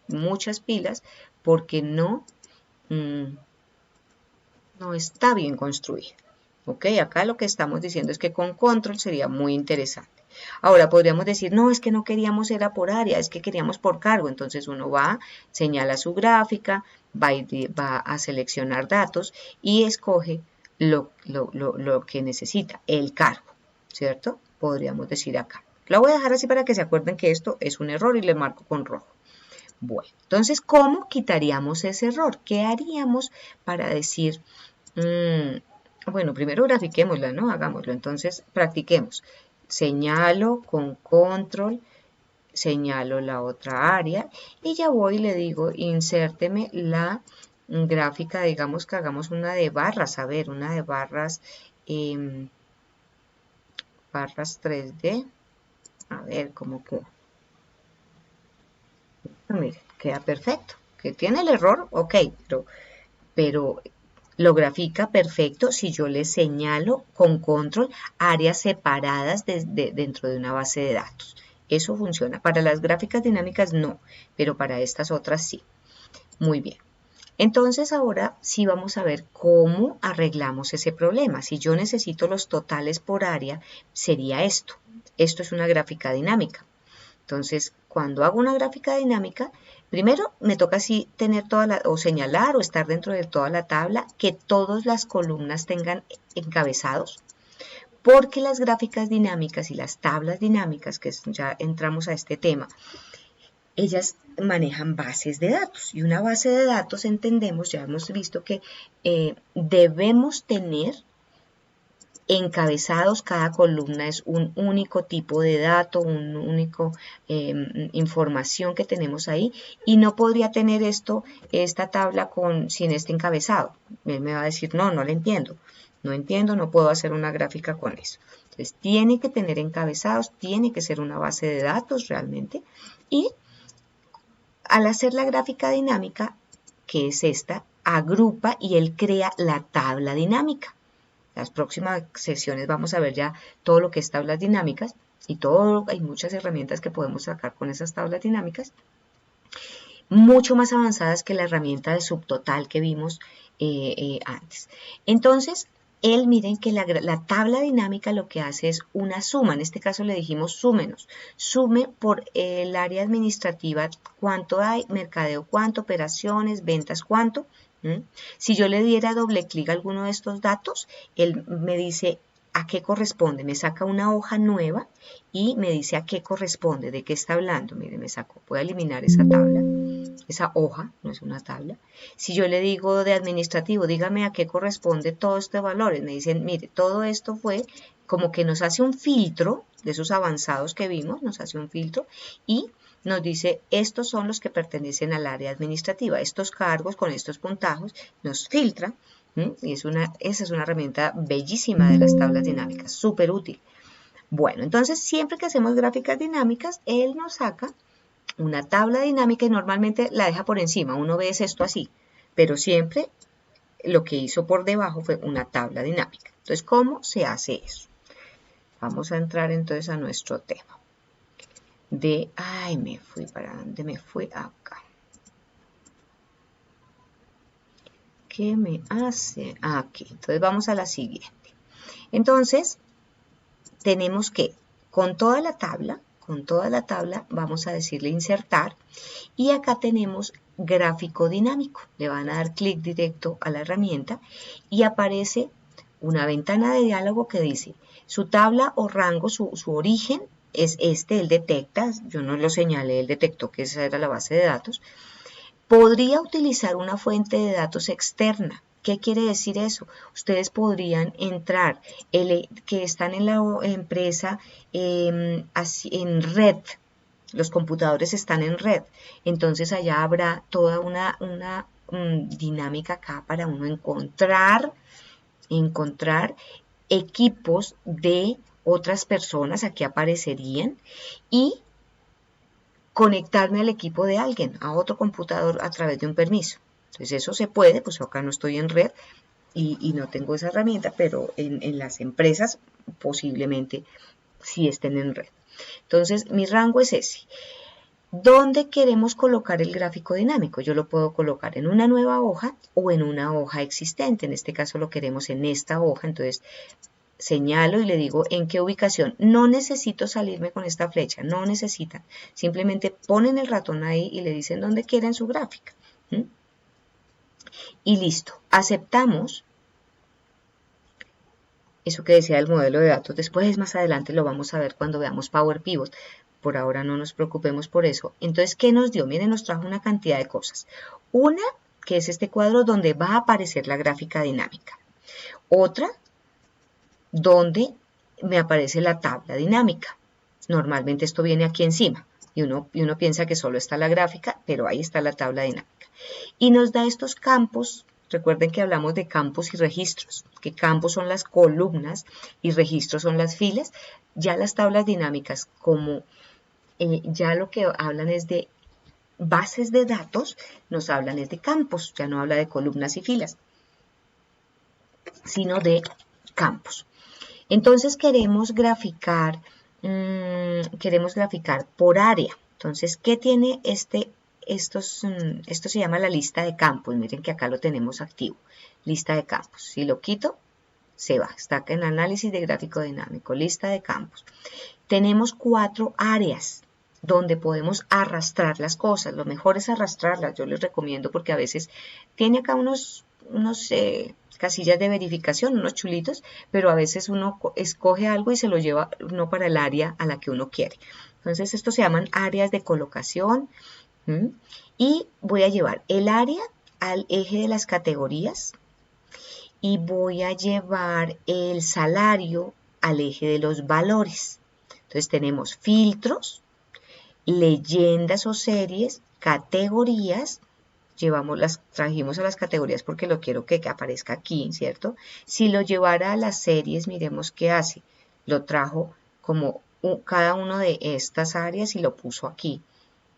muchas pilas, porque no está bien construida. ¿Ok? Acá lo que estamos diciendo es que con control sería muy interesante. Ahora podríamos decir, no, es que no queríamos era por área, es que queríamos por cargo. Entonces uno va, señala su gráfica, va a seleccionar datos y escoge lo que necesita, el cargo, ¿cierto? Podríamos decir acá. La voy a dejar así para que se acuerden que esto es un error y le marco con rojo. Bueno, entonces, ¿cómo quitaríamos ese error? ¿Qué haríamos para decir, bueno, primero grafiquémosla, ¿no? Hagámoslo. Entonces, practiquemos. Señalo con control, señalo la otra área y ya voy y le digo, insérteme la gráfica, digamos que hagamos una de barras, a ver, una de barras, barras 3D, a ver cómo queda. Mire, queda perfecto. ¿Que tiene el error? Ok, pero lo grafica perfecto si yo le señalo con control áreas separadas dentro de una base de datos. Eso funciona. Para las gráficas dinámicas no, pero para estas otras sí. Muy bien. Entonces ahora sí vamos a ver cómo arreglamos ese problema. Si yo necesito los totales por área, sería esto. Esto es una gráfica dinámica. Entonces, cuando hago una gráfica dinámica, primero me toca así tener o señalar o estar dentro de toda la tabla, que todas las columnas tengan encabezados, porque las gráficas dinámicas y las tablas dinámicas, que ya entramos a este tema, ellas manejan bases de datos. Y una base de datos entendemos, ya hemos visto que debemos tener encabezados, cada columna es un único tipo de dato, un único información que tenemos ahí y no podría tener esta tabla sin este encabezado. Él me va a decir, no la entiendo, no puedo hacer una gráfica con eso. Entonces tiene que tener encabezados, tiene que ser una base de datos realmente y al hacer la gráfica dinámica, que es esta, agrupa y él crea la tabla dinámica. Las próximas sesiones vamos a ver ya todo lo que es tablas dinámicas y hay muchas herramientas que podemos sacar con esas tablas dinámicas, mucho más avanzadas que la herramienta de subtotal que vimos antes. Entonces, miren que la tabla dinámica lo que hace es una suma, en este caso le dijimos súmenos, sume por el área administrativa cuánto hay, mercadeo cuánto, operaciones, ventas cuánto. Si yo le diera doble clic a alguno de estos datos, él me dice a qué corresponde, me saca una hoja nueva y me dice a qué corresponde, de qué está hablando. Mire, me sacó, voy a eliminar esa tabla, esa hoja, no es una tabla. Si yo le digo de administrativo, dígame a qué corresponde todo este valor, me dicen, mire, todo esto fue como que nos hace un filtro de esos avanzados que vimos, nos hace un filtro y nos dice, estos son los que pertenecen al área administrativa, estos cargos con estos puntajos nos filtra, y esa es una herramienta bellísima de las tablas dinámicas, súper útil. Bueno, entonces siempre que hacemos gráficas dinámicas, él nos saca una tabla dinámica y normalmente la deja por encima, uno ve esto así, pero siempre lo que hizo por debajo fue una tabla dinámica. Entonces, ¿cómo se hace eso? Vamos a entrar entonces a nuestro tema. ¿Para dónde me fui? Acá. ¿Qué me hace? Aquí. Entonces vamos a la siguiente. Entonces, tenemos que, con toda la tabla, vamos a decirle insertar. Y acá tenemos gráfico dinámico. Le van a dar clic directo a la herramienta y aparece una ventana de diálogo que dice, su tabla o rango, su origen es este, él detecta, yo no lo señalé, él detectó que esa era la base de datos. Podría utilizar una fuente de datos externa. ¿Qué quiere decir eso? Ustedes podrían entrar, que están en la empresa en red, los computadores están en red, entonces allá habrá toda una dinámica acá para uno encontrar equipos de otras personas, aquí aparecerían, y conectarme al equipo de alguien, a otro computador a través de un permiso. Entonces eso se puede, pues acá no estoy en red y no tengo esa herramienta, pero en las empresas posiblemente sí estén en red. Entonces mi rango es ese. ¿Dónde queremos colocar el gráfico dinámico? Yo lo puedo colocar en una nueva hoja o en una hoja existente. En este caso lo queremos en esta hoja, entonces señalo y le digo en qué ubicación. No necesito salirme con esta flecha, no necesitan. Simplemente ponen el ratón ahí y le dicen dónde quieren su gráfica. Y listo, aceptamos eso que decía el modelo de datos. Después, más adelante, lo vamos a ver cuando veamos Power Pivot. Por ahora no nos preocupemos por eso. Entonces, ¿qué nos dio? Miren, nos trajo una cantidad de cosas. Una, que es este cuadro donde va a aparecer la gráfica dinámica. Otra, donde me aparece la tabla dinámica. Normalmente esto viene aquí encima y uno piensa que solo está la gráfica, pero ahí está la tabla dinámica. Y nos da estos campos. Recuerden que hablamos de campos y registros, que campos son las columnas y registros son las filas. Ya las tablas dinámicas, como ya lo que hablan es de bases de datos, nos hablan es de campos, ya no habla de columnas y filas, sino de campos. Entonces queremos graficar por área. Entonces, ¿qué tiene esto se llama la lista de campos. Miren que acá lo tenemos activo. Lista de campos. Si lo quito, se va. Está acá en análisis de gráfico dinámico. Lista de campos. Tenemos 4 áreas donde podemos arrastrar las cosas. Lo mejor es arrastrarlas. Yo les recomiendo porque a veces tiene acá unos casillas de verificación, unos chulitos, pero a veces uno escoge algo y se lo lleva no para el área a la que uno quiere. Entonces, estos se llaman áreas de colocación. Y voy a llevar el área al eje de las categorías y voy a llevar el salario al eje de los valores. Entonces tenemos filtros, leyendas o series, categorías, trajimos a las categorías porque lo quiero que aparezca aquí, ¿cierto? Si lo llevara a las series, miremos qué hace. Lo trajo como cada una de estas áreas y lo puso aquí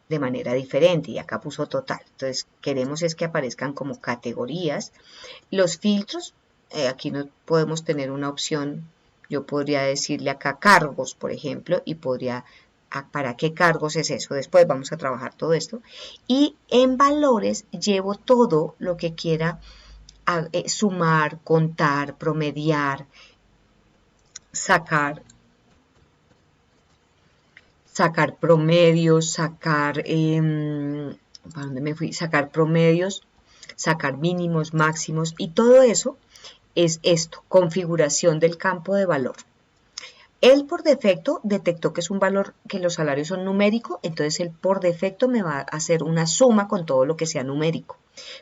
de manera diferente y acá puso total. Entonces queremos es que aparezcan como categorías. Los filtros, aquí no podemos tener una opción. Yo podría decirle acá cargos, por ejemplo, y podría, ¿para qué cargos es eso? Después vamos a trabajar todo esto. Y en valores llevo todo lo que quiera sumar, contar, promediar, sacar promedios, ¿para dónde me fui? Sacar promedios, sacar mínimos, máximos, y todo eso es esto, configuración del campo de valor. Él por defecto detectó que es un valor, que los salarios son numéricos, entonces él por defecto me va a hacer una suma con todo lo que sea numérico.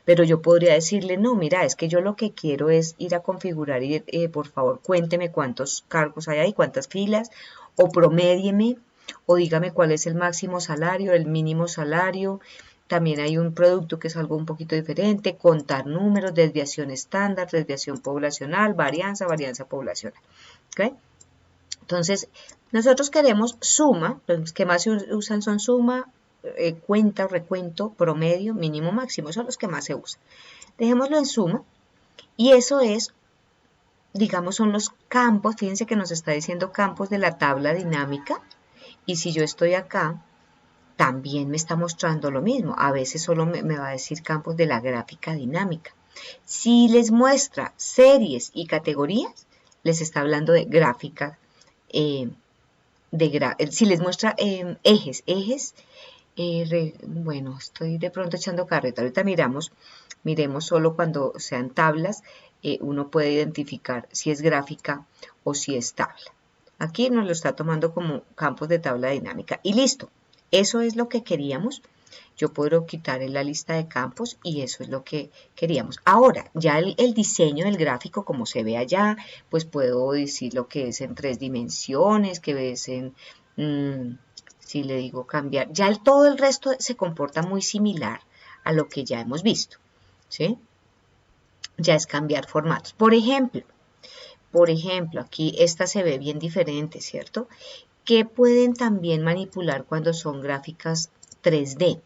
Pero yo podría decirle, no, mira, es que yo lo que quiero es ir a configurar y por favor cuénteme cuántos cargos hay ahí, cuántas filas, o promédieme, o dígame cuál es el máximo salario, el mínimo salario. También hay un producto que es algo un poquito diferente, contar números, desviación estándar, desviación poblacional, varianza poblacional. ¿Okay? Entonces, nosotros queremos suma, los que más se usan son suma, cuenta o recuento, promedio, mínimo, máximo, son los que más se usan. Dejémoslo en suma Y eso es, digamos, son los campos, fíjense que nos está diciendo campos de la tabla dinámica, y si yo estoy acá, también me está mostrando lo mismo. A veces solo me va a decir campos de la gráfica dinámica. Si les muestra series y categorías, les está hablando de gráfica. Si les muestra ejes, bueno, estoy de pronto echando carreta. Ahorita miremos solo cuando sean tablas, uno puede identificar si es gráfica o si es tabla. Aquí nos lo está tomando como campos de tabla dinámica. Y listo, eso es lo que queríamos. Yo puedo quitar en la lista de campos y eso es lo que queríamos. Ahora, ya el diseño del gráfico, como se ve allá, pues puedo decir lo que es en 3 dimensiones, que es en, si le digo cambiar, ya todo el resto se comporta muy similar a lo que ya hemos visto, ¿sí? Ya es cambiar formatos. Por ejemplo, aquí esta se ve bien diferente, ¿cierto? Que pueden también manipular cuando son gráficas 3D.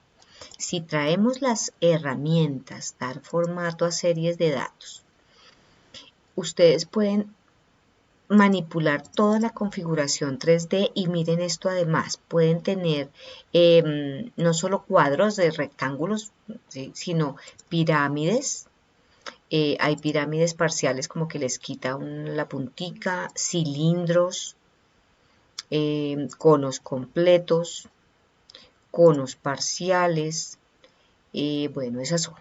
Si traemos las herramientas, dar formato a series de datos, ustedes pueden manipular toda la configuración 3D y miren esto además, pueden tener no solo cuadros de rectángulos, ¿sí?, sino pirámides. Hay pirámides parciales como que les quita la puntica, cilindros, conos completos, conos parciales, bueno, esas son.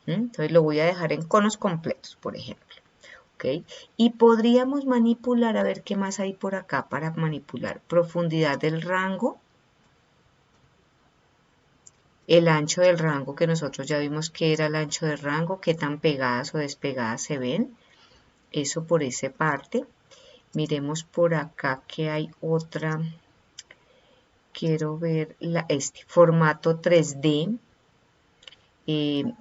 Entonces lo voy a dejar en conos completos, por ejemplo. ¿Okay? Y podríamos manipular, a ver qué más hay por acá para manipular. Profundidad del rango, el ancho del rango, que nosotros ya vimos que era el ancho del rango, qué tan pegadas o despegadas se ven. Eso por esa parte. Miremos por acá que hay otra. Quiero ver este formato 3D.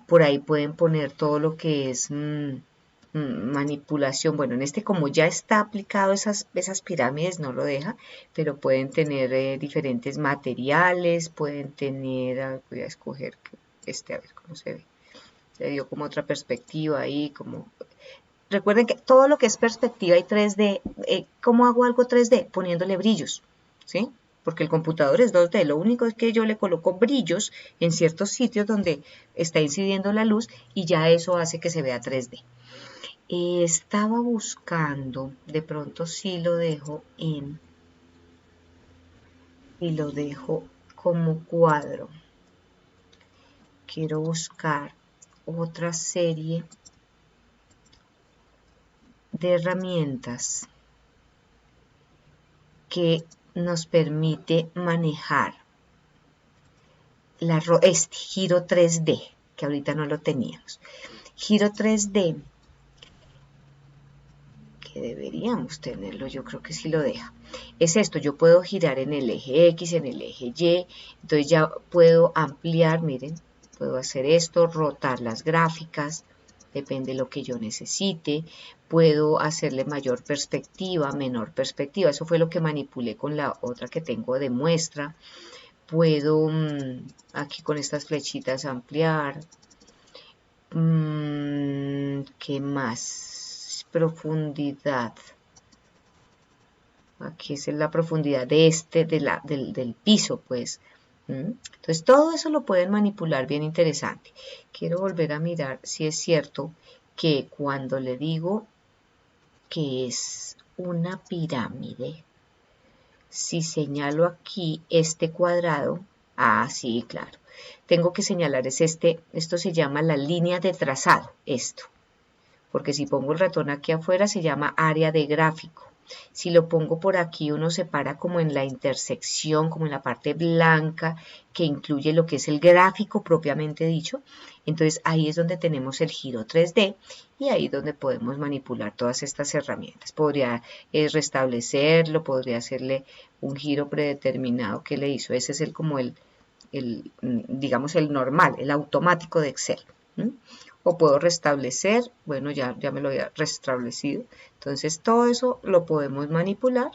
Por ahí pueden poner todo lo que es manipulación. Bueno, en este como ya está aplicado esas pirámides no lo deja, pero pueden tener diferentes materiales, pueden tener, voy a escoger a ver cómo se ve. Se dio como otra perspectiva ahí, como... Recuerden que todo lo que es perspectiva y 3D, ¿cómo hago algo 3D? Poniéndole brillos, ¿sí? Porque el computador es 2D, lo único es que yo le coloco brillos en ciertos sitios donde está incidiendo la luz y ya eso hace que se vea 3D. Estaba buscando, de pronto sí lo dejo como cuadro. Quiero buscar otra serie de herramientas que nos permite manejar este giro 3D, que ahorita no lo teníamos. Giro 3D, que deberíamos tenerlo, yo creo que sí lo deja. Es esto, yo puedo girar en el eje X, en el eje Y, entonces ya puedo ampliar, miren, puedo hacer esto, rotar las gráficas, depende de lo que yo necesite, puedo hacerle mayor perspectiva, menor perspectiva, eso fue lo que manipulé con la otra que tengo de muestra. Puedo aquí con estas flechitas ampliar. ¿Qué más? Profundidad. Aquí es la profundidad del piso, pues. Entonces todo eso lo pueden manipular, bien interesante. Quiero volver a mirar si es cierto que cuando le digo que es una pirámide, si señalo aquí este cuadrado, sí, claro, tengo que señalar esto se llama la línea de trazado, esto, porque si pongo el ratón aquí afuera se llama área de gráfico. Si lo pongo por aquí, uno se para como en la intersección, como en la parte blanca, que incluye lo que es el gráfico propiamente dicho. Entonces ahí es donde tenemos el giro 3D y ahí es donde podemos manipular todas estas herramientas. Podría restablecerlo, podría hacerle un giro predeterminado que le hizo. Ese es como digamos, el normal, el automático de Excel. O puedo restablecer, bueno, ya me lo había restablecido. Entonces todo eso lo podemos manipular.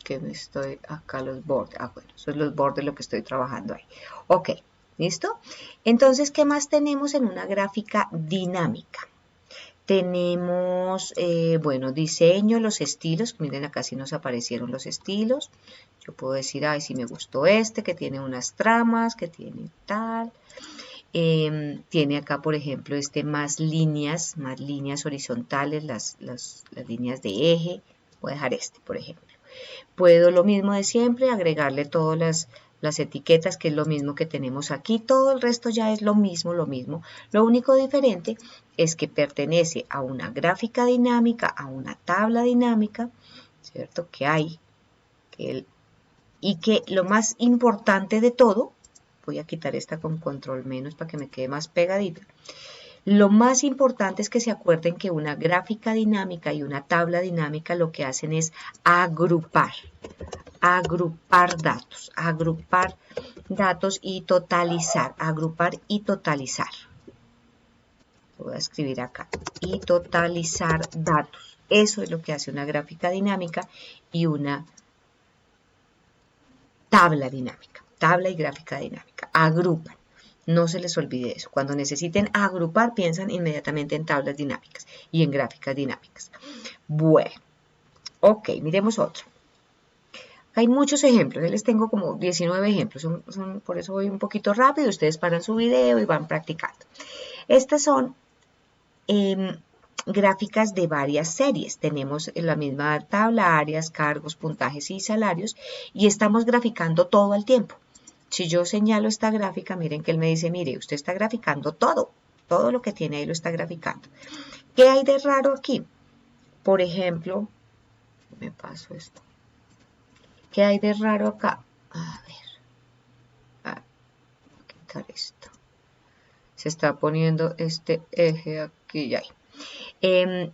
Que me estoy acá los bordes. Bueno, eso es los bordes lo que estoy trabajando ahí. Ok, ¿Listo? Entonces, ¿qué más tenemos en una gráfica dinámica? Tenemos, bueno, diseño, los estilos. Miren, acá sí nos aparecieron los estilos. Yo puedo decir, ay, sí me gustó este, que tiene unas tramas, que tiene tal. Tiene acá, por ejemplo, más líneas horizontales, las líneas de eje. Voy a dejar este, por ejemplo. Puedo lo mismo de siempre, agregarle todas las etiquetas, que es lo mismo que tenemos aquí. Todo el resto ya es lo mismo, lo mismo. Lo único diferente es que pertenece a una gráfica dinámica, a una tabla dinámica, ¿cierto? Que hay. Y que lo más importante de todo, voy a quitar esta con control menos para que me quede más pegadita. Lo más importante es que se acuerden que una gráfica dinámica y una tabla dinámica lo que hacen es agrupar datos y totalizar, agrupar y totalizar. Lo voy a escribir acá, y totalizar datos. Eso es lo que hace una gráfica dinámica y una tabla dinámica, tabla y gráfica dinámica, agrupan. No se les olvide eso. Cuando necesiten agrupar, piensan inmediatamente en tablas dinámicas y en gráficas dinámicas. Bueno, ok, miremos otro. Hay muchos ejemplos, les tengo como 19 ejemplos, por eso voy un poquito rápido, ustedes paran su video y van practicando. Estas son gráficas de varias series. Tenemos la misma tabla, áreas, cargos, puntajes y salarios, y estamos graficando todo al tiempo. Si yo señalo esta gráfica, miren que él me dice, mire, usted está graficando todo lo que tiene ahí lo está graficando. ¿Qué hay de raro aquí? Por ejemplo, me paso esto. ¿Qué hay de raro acá? A ver, voy a quitar esto. Se está poniendo este eje aquí y ahí.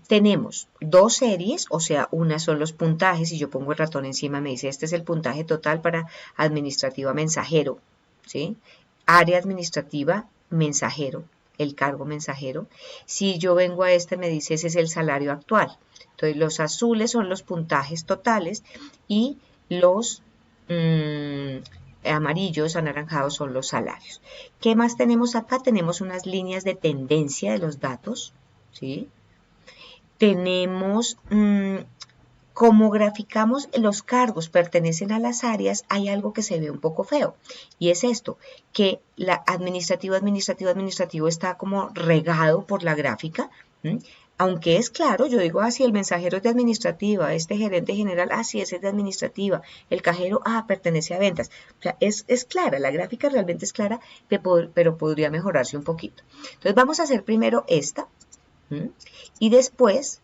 Tenemos dos series, o sea, una son los puntajes, y yo pongo el ratón encima, me dice, este es el puntaje total para administrativa mensajero, ¿sí? Área administrativa mensajero, el cargo mensajero. Si yo vengo a este, me dice, ese es el salario actual. Entonces, los azules son los puntajes totales y los amarillos, anaranjados son los salarios. ¿Qué más tenemos acá? Tenemos unas líneas de tendencia de los datos, ¿sí? Tenemos, como graficamos los cargos pertenecen a las áreas, hay algo que se ve un poco feo. Y es esto, que la administrativo está como regado por la gráfica. Aunque es claro, yo digo, si el mensajero es de administrativa, este gerente general, sí, ese es de administrativa, el cajero, pertenece a ventas. O sea, es clara, la gráfica realmente es clara, pero podría mejorarse un poquito. Entonces vamos a hacer primero esta. Y después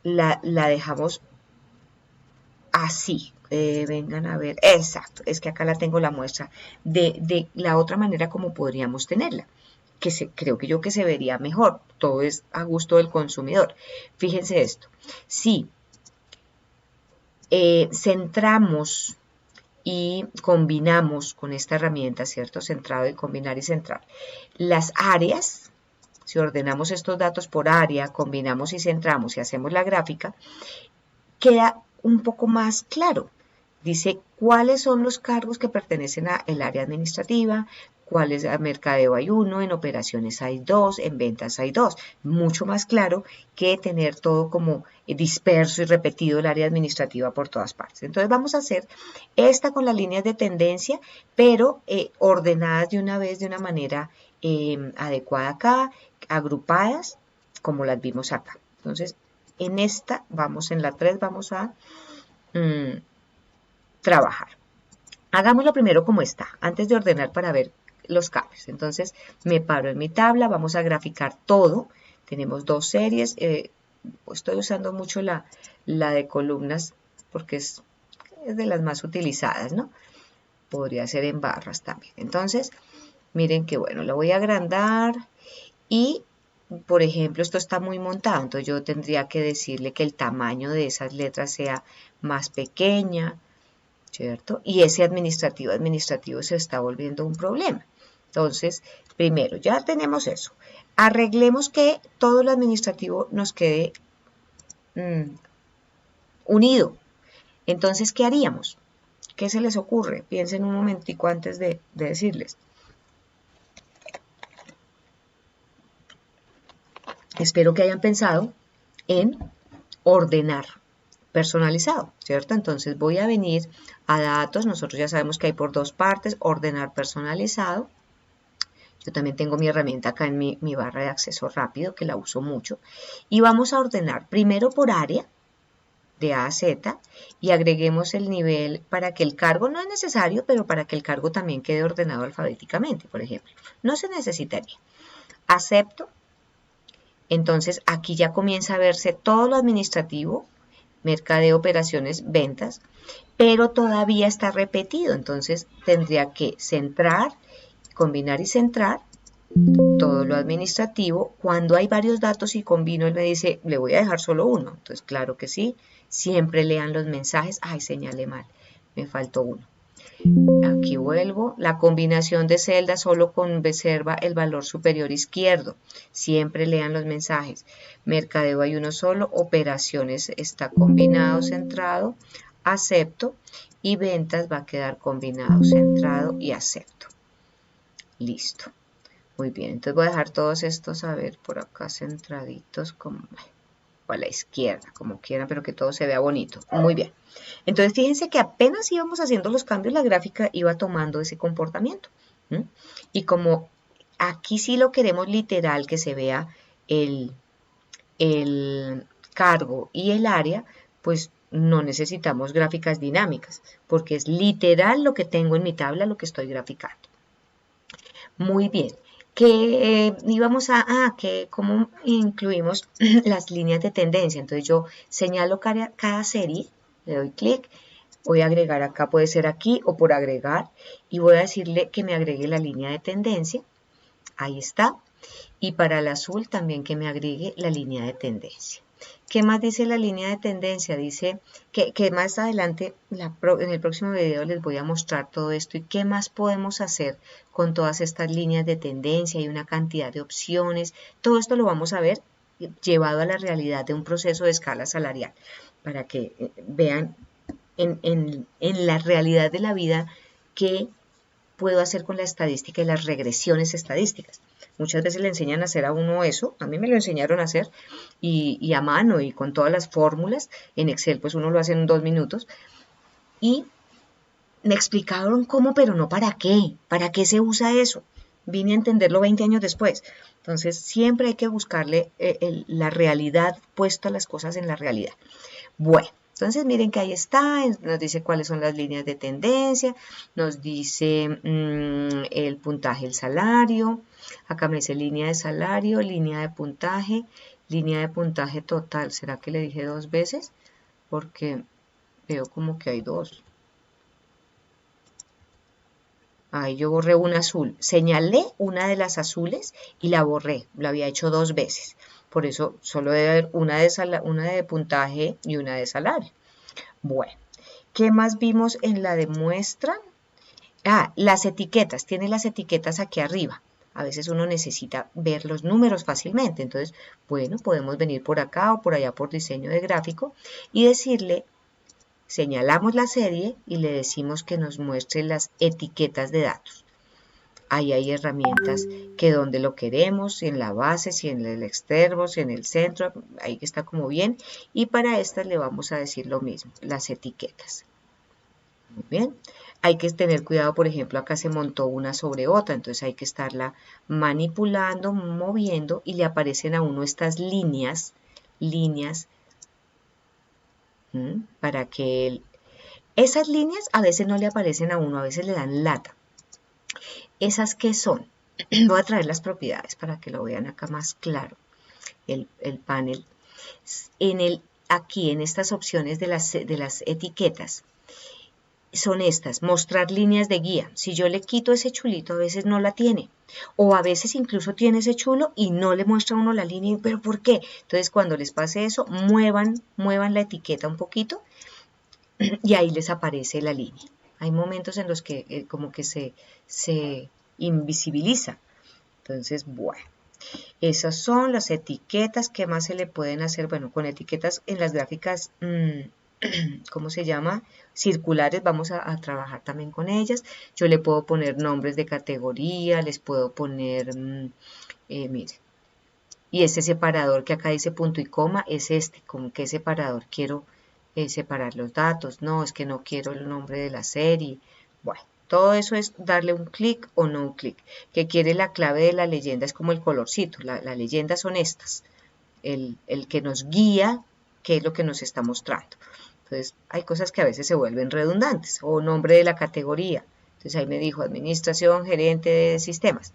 la dejamos así. Vengan a ver, exacto, es que acá la tengo la muestra de la otra manera como podríamos tenerla, creo que se vería mejor. Todo es a gusto del consumidor. Fíjense esto, si centramos y combinamos con esta herramienta, ¿cierto? Centrado y combinar y centrar las áreas. Si ordenamos estos datos por área, combinamos y centramos y hacemos la gráfica, queda un poco más claro. Dice cuáles son los cargos que pertenecen al área administrativa, cuáles a mercadeo hay uno, en operaciones hay dos, en ventas hay dos. Mucho más claro que tener todo como disperso y repetido el área administrativa por todas partes. Entonces vamos a hacer esta con las líneas de tendencia, pero ordenadas de una vez de una manera adecuada acá, agrupadas como las vimos acá. Entonces en esta, en la 3 vamos a trabajar. Hagámoslo primero como está, antes de ordenar para ver los cambios. Entonces me paro en mi tabla, vamos a graficar todo. Tenemos dos series, estoy usando mucho la de columnas porque es de las más utilizadas, ¿no? Podría ser en barras también. Entonces, miren que bueno, lo voy a agrandar y, por ejemplo, esto está muy montado, entonces yo tendría que decirle que el tamaño de esas letras sea más pequeña, ¿cierto? Y ese administrativo se está volviendo un problema. Entonces, primero, ya tenemos eso. Arreglemos que todo lo administrativo nos quede unido. Entonces, ¿qué haríamos? ¿Qué se les ocurre? Piensen un momentico antes de decirles. espero que hayan pensado en ordenar personalizado, ¿cierto? Entonces voy a venir a datos, nosotros ya sabemos que hay por dos partes, ordenar personalizado. Yo también tengo mi herramienta acá en mi barra de acceso rápido, que la uso mucho. Y vamos a ordenar primero por área, de A a Z, y agreguemos el nivel para que el cargo, no es necesario, pero para que el cargo también quede ordenado alfabéticamente, por ejemplo. No se necesitaría. Acepto. Entonces aquí ya comienza a verse todo lo administrativo, mercadeo, operaciones, ventas, pero todavía está repetido. Entonces tendría que centrar, combinar y centrar todo lo administrativo. Cuando hay varios datos y combino, él me dice, le voy a dejar solo uno. Entonces, claro que sí, siempre lean los mensajes. Ay, señalé mal, me faltó uno. Aquí vuelvo, la combinación de celdas solo conserva el valor superior izquierdo. Siempre lean los mensajes. Mercadeo hay uno solo, operaciones está combinado, centrado, acepto, y ventas va a quedar combinado, centrado y acepto. Listo. Muy bien, entonces voy a dejar todos estos, a ver, por acá centraditos, como a la izquierda, como quieran, pero que todo se vea bonito. Muy bien. Entonces fíjense que apenas íbamos haciendo los cambios, la gráfica iba tomando ese comportamiento. ¿Mm? Y como aquí sí lo queremos literal, que se vea el cargo y el área, pues no necesitamos gráficas dinámicas, porque es literal lo que tengo en mi tabla, lo que estoy graficando. Muy bien. Que íbamos que cómo incluimos las líneas de tendencia. Entonces yo señalo cada serie, le doy clic, voy a agregar acá, puede ser aquí o por agregar, y voy a decirle que me agregue la línea de tendencia. Ahí está. Y para el azul también que me agregue la línea de tendencia. ¿Qué más dice la línea de tendencia? Dice que más adelante, en el próximo video les voy a mostrar todo esto y qué más podemos hacer con todas estas líneas de tendencia. Hay una cantidad de opciones. Todo esto lo vamos a ver llevado a la realidad de un proceso de escala salarial para que vean en la realidad de la vida qué puedo hacer con la estadística y las regresiones estadísticas. Muchas veces le enseñan a hacer a uno eso, a mí me lo enseñaron a hacer y a mano y con todas las fórmulas, en Excel pues uno lo hace en 2 minutos y me explicaron cómo, pero no para qué se usa eso. Vine a entenderlo 20 años después. Entonces siempre hay que buscarle la realidad, puesto las cosas en la realidad. Bueno. Entonces miren que ahí está, nos dice cuáles son las líneas de tendencia, nos dice el puntaje, el salario, acá me dice línea de salario, línea de puntaje total. ¿Será que le dije 2 veces? Porque veo como que hay 2. Ahí yo borré una azul, señalé una de las azules y la borré, lo había hecho 2 veces. Por eso solo debe haber una de puntaje y una de salario. Bueno, ¿qué más vimos en la de muestra? Las etiquetas, tiene las etiquetas aquí arriba. A veces uno necesita ver los números fácilmente. Entonces, bueno, podemos venir por acá o por allá por diseño de gráfico y decirle, señalamos la serie y le decimos que nos muestre las etiquetas de datos. Ahí hay herramientas que donde lo queremos, si en la base, si en el externo, si en el centro, ahí está como bien. Y para estas le vamos a decir lo mismo, las etiquetas. Muy bien. Hay que tener cuidado, por ejemplo, acá se montó una sobre otra, entonces hay que estarla manipulando, moviendo y le aparecen a uno estas líneas para que esas líneas a veces no le aparecen a uno, a veces le dan lata. ¿Esas qué son? Voy a traer las propiedades para que lo vean acá más claro, el panel. Aquí en estas opciones de las etiquetas, son estas, mostrar líneas de guía. Si yo le quito ese chulito, a veces no la tiene. O a veces incluso tiene ese chulo y no le muestra a uno la línea. ¿Pero por qué? Entonces, cuando les pase eso, muevan la etiqueta un poquito y ahí les aparece la línea. Hay momentos en los que como que se invisibiliza. Entonces, bueno. Esas son las etiquetas. ¿Qué más se le pueden hacer? Bueno, con etiquetas en las gráficas, ¿cómo se llama? Circulares, vamos a trabajar también con ellas. Yo le puedo poner nombres de categoría, les puedo poner, miren, Y ese separador que acá dice punto y coma es este, con qué separador quiero separar los datos. No, es que no quiero el nombre de la serie. Bueno, todo eso es darle un clic o no un clic. Que quiere la clave de la leyenda, es como el colorcito. La leyenda son estas. El que nos guía qué es lo que nos está mostrando. Entonces, hay cosas que a veces se vuelven redundantes. O nombre de la categoría. Entonces, ahí me dijo administración, gerente de sistemas.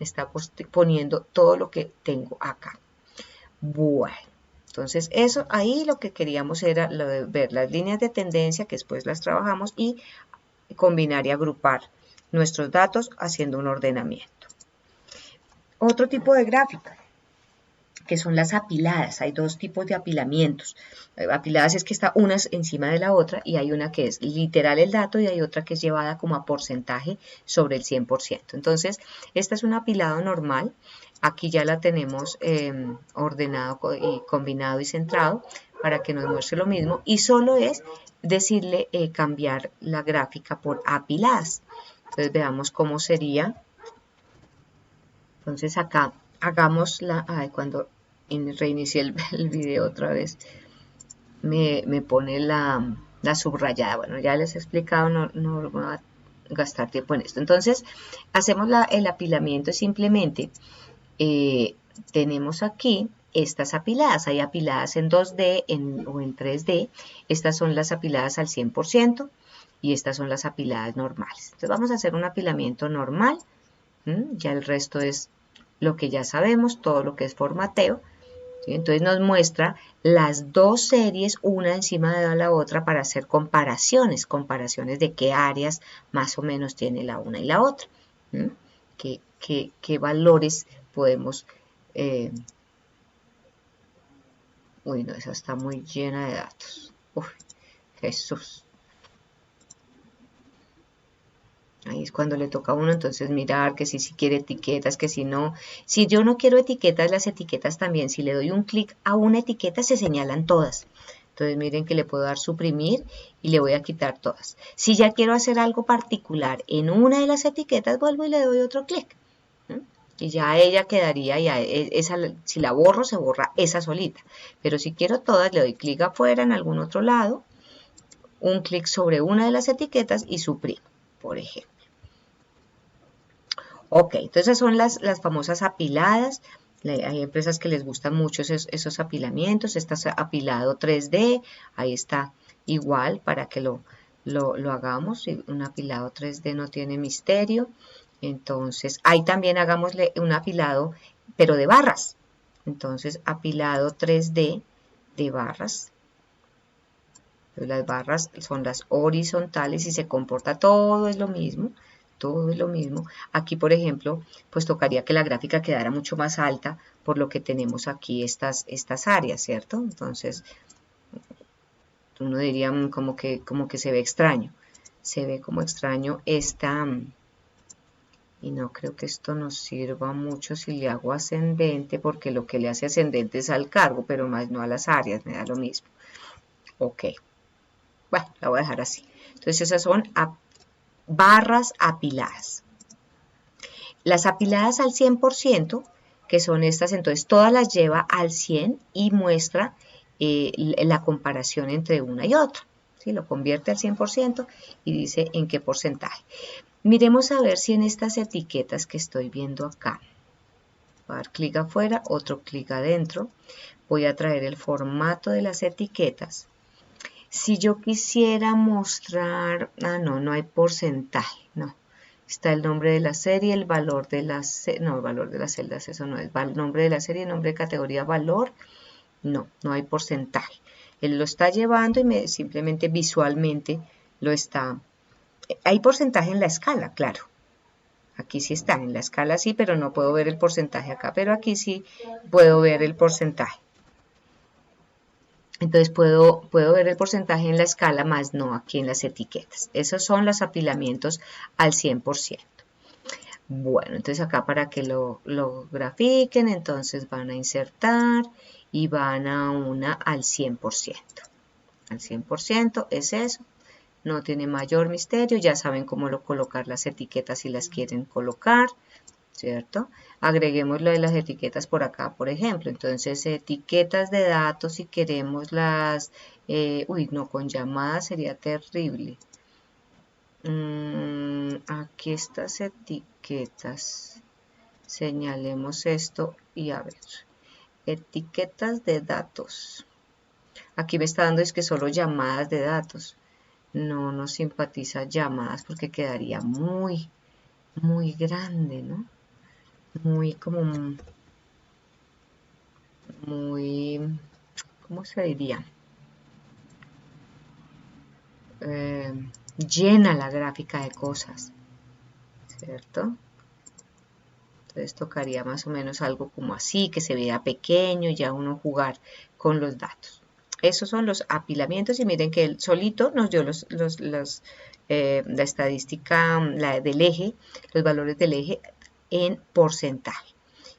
Está poniendo todo lo que tengo acá. Bueno, entonces eso ahí lo que queríamos era lo de ver las líneas de tendencia que después las trabajamos y combinar y agrupar nuestros datos haciendo un ordenamiento. Otro tipo de gráfica que son las apiladas. Hay dos tipos de apilamientos. Apiladas es que está una encima de la otra y hay una que es literal el dato y hay otra que es llevada como a porcentaje sobre el 100%. Entonces, esta es un apilado normal. Aquí ya la tenemos ordenado y combinado y centrado para que nos muestre lo mismo y solo es decirle cambiar la gráfica por apiladas. Entonces, veamos cómo sería. Entonces, acá hagamos cuando reinicié el video otra vez, me pone la subrayada. Bueno, ya les he explicado, no voy a gastar tiempo en esto. Entonces, hacemos el apilamiento simplemente. Tenemos aquí estas apiladas. Hay apiladas en 2D o en 3D. Estas son las apiladas al 100% y estas son las apiladas normales. Entonces, vamos a hacer un apilamiento normal. Ya el resto es lo que ya sabemos, todo lo que es formateo. ¿Sí? Entonces nos muestra las dos series una encima de la otra para hacer comparaciones de qué áreas más o menos tiene la una y la otra. ¿Qué valores podemos... Uy, no, esa está muy llena de datos. Uf, Jesús. Ahí es cuando le toca a uno entonces mirar que si quiere etiquetas, que si no. Si yo no quiero etiquetas, las etiquetas también. Si le doy un clic a una etiqueta, se señalan todas. Entonces miren que le puedo dar suprimir y le voy a quitar todas. Si ya quiero hacer algo particular en una de las etiquetas, vuelvo y le doy otro clic. Y ya ella quedaría, si la borro, se borra esa solita. Pero si quiero todas, le doy clic afuera en algún otro lado, un clic sobre una de las etiquetas y suprimo, por ejemplo. Ok, entonces son las famosas apiladas. Hay empresas que les gustan mucho esos apilamientos. Este es apilado 3D. Ahí está igual para que lo hagamos. Un apilado 3D no tiene misterio. Entonces, ahí también hagámosle un apilado, pero de barras. Entonces, apilado 3D de barras. Las barras son las horizontales y se comporta todo es lo mismo. Todo es lo mismo. Aquí, por ejemplo, pues tocaría que la gráfica quedara mucho más alta, por lo que tenemos aquí estas áreas, ¿cierto? Entonces, uno diría como que se ve extraño. Se ve como extraño esta... Y no creo que esto nos sirva mucho si le hago ascendente, porque lo que le hace ascendente es al cargo, pero más no a las áreas, me da lo mismo. Ok. Bueno, la voy a dejar así. Entonces, esas son barras apiladas. Las apiladas al 100%, que son estas, entonces todas las lleva al 100 y muestra la comparación entre una y otra. ¿Sí? Lo convierte al 100% y dice en qué porcentaje. Miremos a ver si en estas etiquetas que estoy viendo acá, voy a dar clic afuera, otro clic adentro, voy a traer el formato de las etiquetas. Si yo quisiera mostrar, no hay porcentaje, no. Está el nombre de la serie, el valor de las, no, el valor de las celdas, eso no es, el nombre de la serie, nombre de categoría, valor, no hay porcentaje. Él lo está llevando y simplemente visualmente lo está. Hay porcentaje en la escala, claro. Aquí sí está, en la escala sí, pero no puedo ver el porcentaje acá, pero aquí sí puedo ver el porcentaje. Entonces puedo ver el porcentaje en la escala, más no aquí en las etiquetas. Esos son los apilamientos al 100%. Bueno, entonces acá para que lo grafiquen, entonces van a insertar y van a una al 100%. Al 100% es eso. No tiene mayor misterio, ya saben cómo colocar las etiquetas si las quieren colocar. ¿cierto? Agreguemos lo de las etiquetas por acá, por ejemplo. Entonces, etiquetas de datos, si queremos las... uy, no, con llamadas sería terrible. Aquí estas etiquetas. Señalemos esto y a ver. Etiquetas de datos. Aquí me está dando es que solo llamadas de datos. No nos simpatiza llamadas porque quedaría muy, muy grande, ¿no? Muy como muy, ¿cómo se diría? Llena la gráfica de cosas, ¿cierto? Entonces tocaría más o menos algo como así, que se vea pequeño y ya uno jugar con los datos. Esos son los apilamientos y miren que él solito nos dio la estadística del eje, los valores del eje en porcentaje.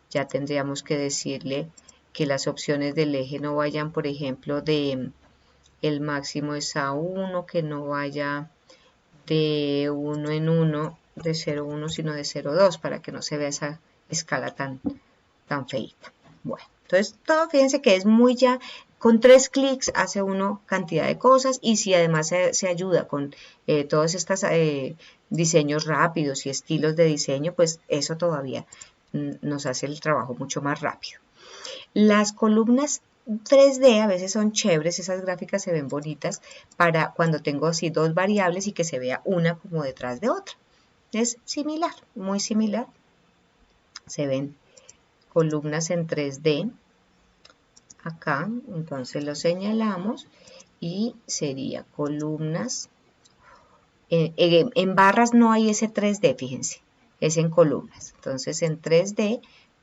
Ya tendríamos que decirle que las opciones del eje no vayan, por ejemplo, de el máximo es a 1, que no vaya de 1 en 1, de 0,1, sino de 0,2, para que no se vea esa escala tan feita. Bueno, entonces todo, fíjense que es muy ya, con 3 clics hace uno cantidad de cosas y si además se ayuda con todos estos diseños rápidos y estilos de diseño, pues eso todavía nos hace el trabajo mucho más rápido. Las columnas 3D a veces son chéveres, esas gráficas se ven bonitas para cuando tengo así dos variables y que se vea una como detrás de otra. Es similar, muy similar. Se ven columnas en 3D acá, entonces lo señalamos y sería columnas. En barras no hay ese 3D, fíjense, es en columnas. Entonces en 3D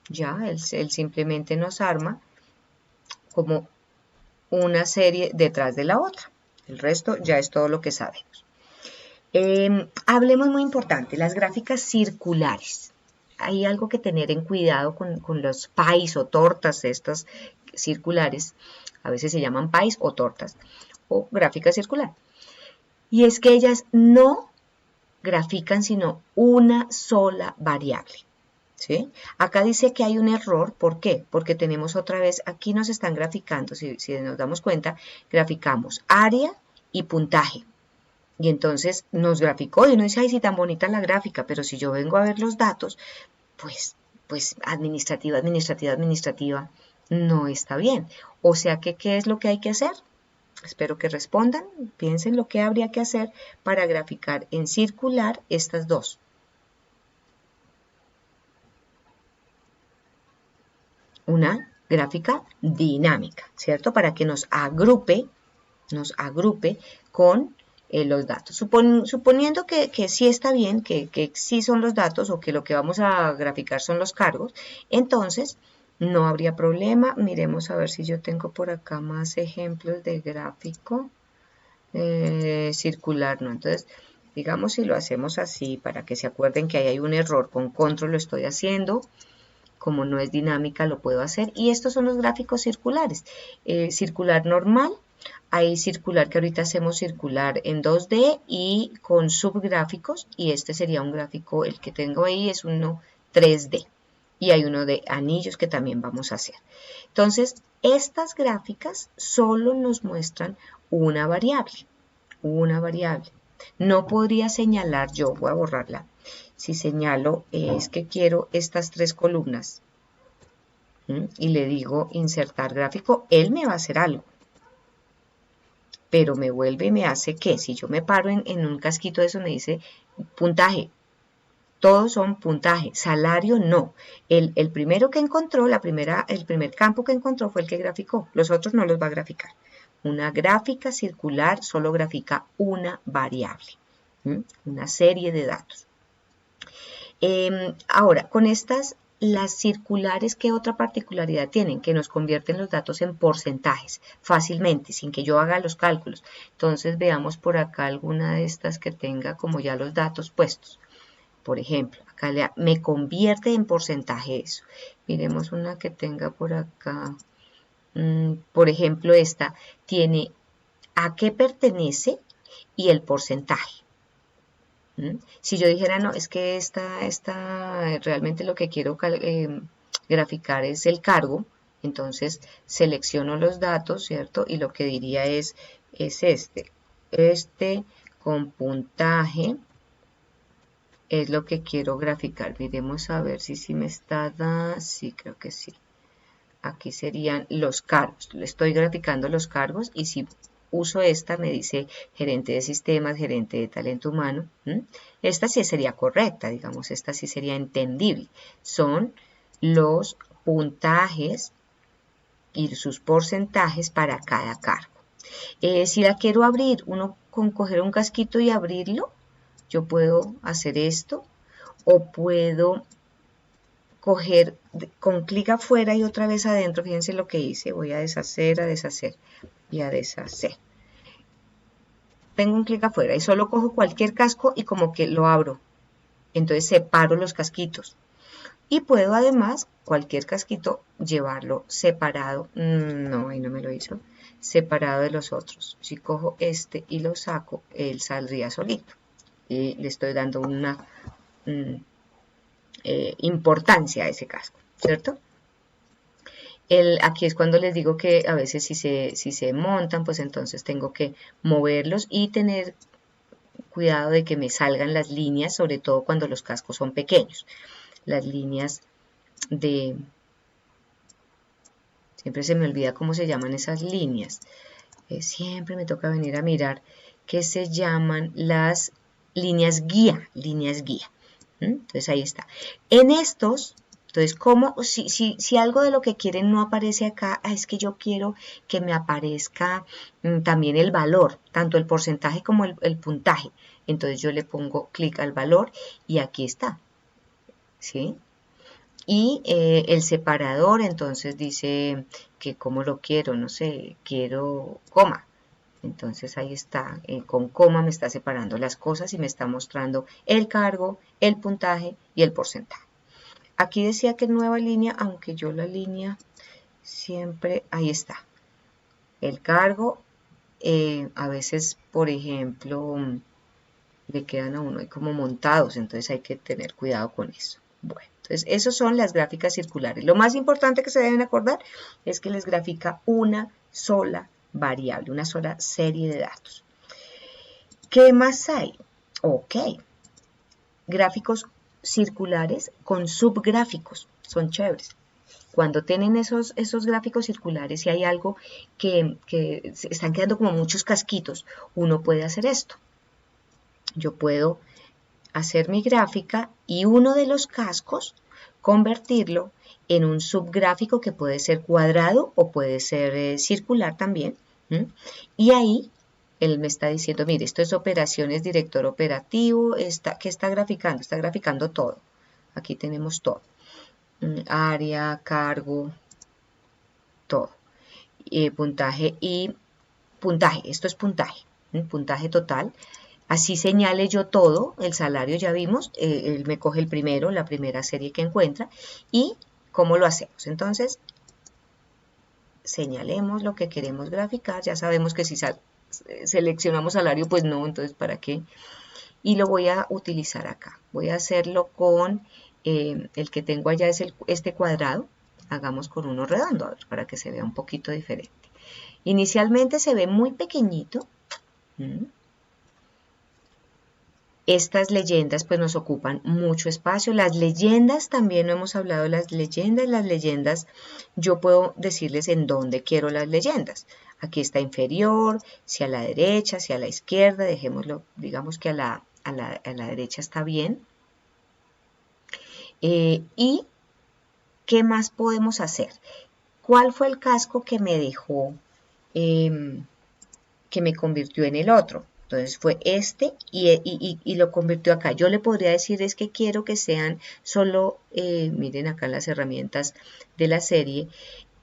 ya él simplemente nos arma como una serie detrás de la otra. El resto ya es todo lo que sabemos. Hablemos muy importante, las gráficas circulares. Hay algo que tener en cuidado con los pies o tortas, estas circulares. A veces se llaman pies o tortas o gráfica circular. Y es que ellas no grafican sino una sola variable. ¿Sí? Acá dice que hay un error, ¿por qué? Porque tenemos otra vez, aquí nos están graficando, si nos damos cuenta, graficamos área y puntaje. Y entonces nos graficó y uno dice, ay, sí, tan bonita la gráfica, pero si yo vengo a ver los datos, pues administrativa, no está bien. O sea que, ¿qué es lo que hay que hacer? Espero que respondan, piensen lo que habría que hacer para graficar en circular estas dos. Una gráfica dinámica, ¿cierto? Para que nos agrupe con los datos. Suponiendo que sí está bien, que sí son los datos o que lo que vamos a graficar son los cargos, entonces no habría problema. Miremos a ver si yo tengo por acá más ejemplos de gráfico circular, ¿no? Entonces, digamos si lo hacemos así, para que se acuerden que ahí hay un error, con control lo estoy haciendo. Como no es dinámica, lo puedo hacer. Y estos son los gráficos circulares. Circular normal, hay circular que ahorita hacemos circular en 2D y con subgráficos. Y este sería un gráfico, el que tengo ahí es uno 3D. Y hay uno de anillos que también vamos a hacer. Entonces, estas gráficas solo nos muestran una variable. Una variable. No podría señalar yo, voy a borrarla. Si señalo es que quiero estas tres columnas y le digo insertar gráfico, él me va a hacer algo. Pero me vuelve y me hace que si yo me paro en un casquito de eso me dice puntaje. Todos son puntaje, salario no. El primero que encontró, el primer campo que encontró fue el que graficó. Los otros no los va a graficar. Una gráfica circular solo grafica una variable, una serie de datos. Ahora, con estas, las circulares, ¿qué otra particularidad tienen? Que nos convierten los datos en porcentajes fácilmente, sin que yo haga los cálculos. Entonces, veamos por acá alguna de estas que tenga como ya los datos puestos. Por ejemplo, acá me convierte en porcentaje eso. Miremos una que tenga por acá. Por ejemplo, esta tiene a qué pertenece y el porcentaje. Si yo dijera, no, es que realmente lo que quiero graficar es el cargo, entonces selecciono los datos, ¿cierto? Y lo que diría es este con puntaje es lo que quiero graficar. Miremos a ver si me está dando, sí, creo que sí. Aquí serían los cargos. Le estoy graficando los cargos y si uso esta me dice gerente de sistemas, gerente de talento humano. Esta sí sería correcta, digamos, esta sí sería entendible. Son los puntajes y sus porcentajes para cada cargo. Si la quiero abrir, uno con coger un casquito y abrirlo, yo puedo hacer esto o puedo coger con clic afuera y otra vez adentro. Fíjense lo que hice, voy a deshacer y a deshacer. Tengo un clic afuera y solo cojo cualquier casco y como que lo abro. Entonces separo los casquitos. Y puedo además cualquier casquito llevarlo separado. No, ahí no me lo hizo. Separado de los otros. Si cojo este y lo saco, él saldría solito. Y le estoy dando una importancia a ese casco, ¿cierto? Aquí es cuando les digo que a veces si se montan, pues entonces tengo que moverlos y tener cuidado de que me salgan las líneas, sobre todo cuando los cascos son pequeños. Las líneas de... Siempre se me olvida cómo se llaman esas líneas. Siempre me toca venir a mirar que se llaman las líneas guía. Entonces ahí está. En estos... Entonces, como si algo de lo que quieren no aparece acá, es que yo quiero que me aparezca también el valor, tanto el porcentaje como el puntaje. Entonces yo le pongo clic al valor y aquí está. ¿Sí? Y el separador, entonces dice que cómo lo quiero, no sé, quiero coma. Entonces ahí está, con coma me está separando las cosas y me está mostrando el cargo, el puntaje y el porcentaje. Aquí decía que nueva línea, aunque yo la línea siempre, ahí está. El cargo, a veces, por ejemplo, le quedan a uno ahí como montados, entonces hay que tener cuidado con eso. Bueno, entonces esas son las gráficas circulares. Lo más importante que se deben acordar es que les grafica una sola variable, una sola serie de datos. ¿Qué más hay? Ok, gráficos circulares con subgráficos, son chéveres. Cuando tienen esos gráficos circulares y hay algo que se están quedando como muchos casquitos, uno puede hacer esto. Yo puedo hacer mi gráfica y uno de los cascos convertirlo en un subgráfico que puede ser cuadrado o puede ser circular también. Y ahí él me está diciendo, mire, esto es operaciones, director operativo, ¿qué está graficando? Está graficando todo. Aquí tenemos todo. Área, cargo, todo. Puntaje y puntaje. Esto es puntaje. Puntaje total. Así señale yo todo, el salario ya vimos, él me coge el primero, la primera serie que encuentra, y cómo lo hacemos. Entonces, señalemos lo que queremos graficar, ya sabemos que si seleccionamos salario, pues no, entonces ¿para qué? Y lo voy a utilizar acá. Voy a hacerlo con, el que tengo allá es este cuadrado, hagamos con uno redondo, a ver, para que se vea un poquito diferente. Inicialmente se ve muy pequeñito. Estas leyendas pues nos ocupan mucho espacio. Las leyendas también no hemos hablado de las leyendas yo puedo decirles en dónde quiero las leyendas. Aquí está inferior, si a la derecha, si a la izquierda, dejémoslo, digamos que a la derecha está bien. ¿Y qué más podemos hacer? ¿Cuál fue el casco que me dejó, que me convirtió en el otro? Entonces fue este y lo convirtió acá. Yo le podría decir es que quiero que sean solo, miren acá las herramientas de la serie,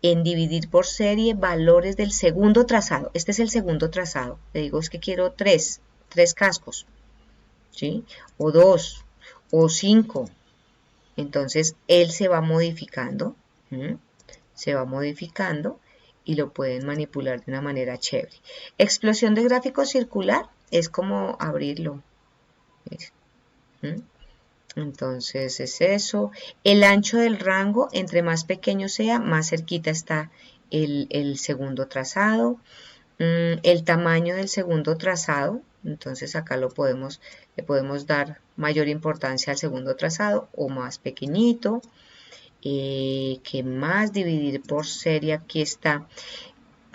en dividir por serie valores del segundo trazado. Este es el segundo trazado. Le digo es que quiero tres cascos, ¿sí? O 2, o 5. Entonces él se va modificando, y lo pueden manipular de una manera chévere. Explosión de gráfico circular es como abrirlo. ¿Mm? Entonces es eso. El ancho del rango, entre más pequeño sea, más cerquita está el segundo trazado. El tamaño del segundo trazado, entonces acá le podemos dar mayor importancia al segundo trazado o más pequeñito. ¿Qué más? Dividir por serie, aquí está.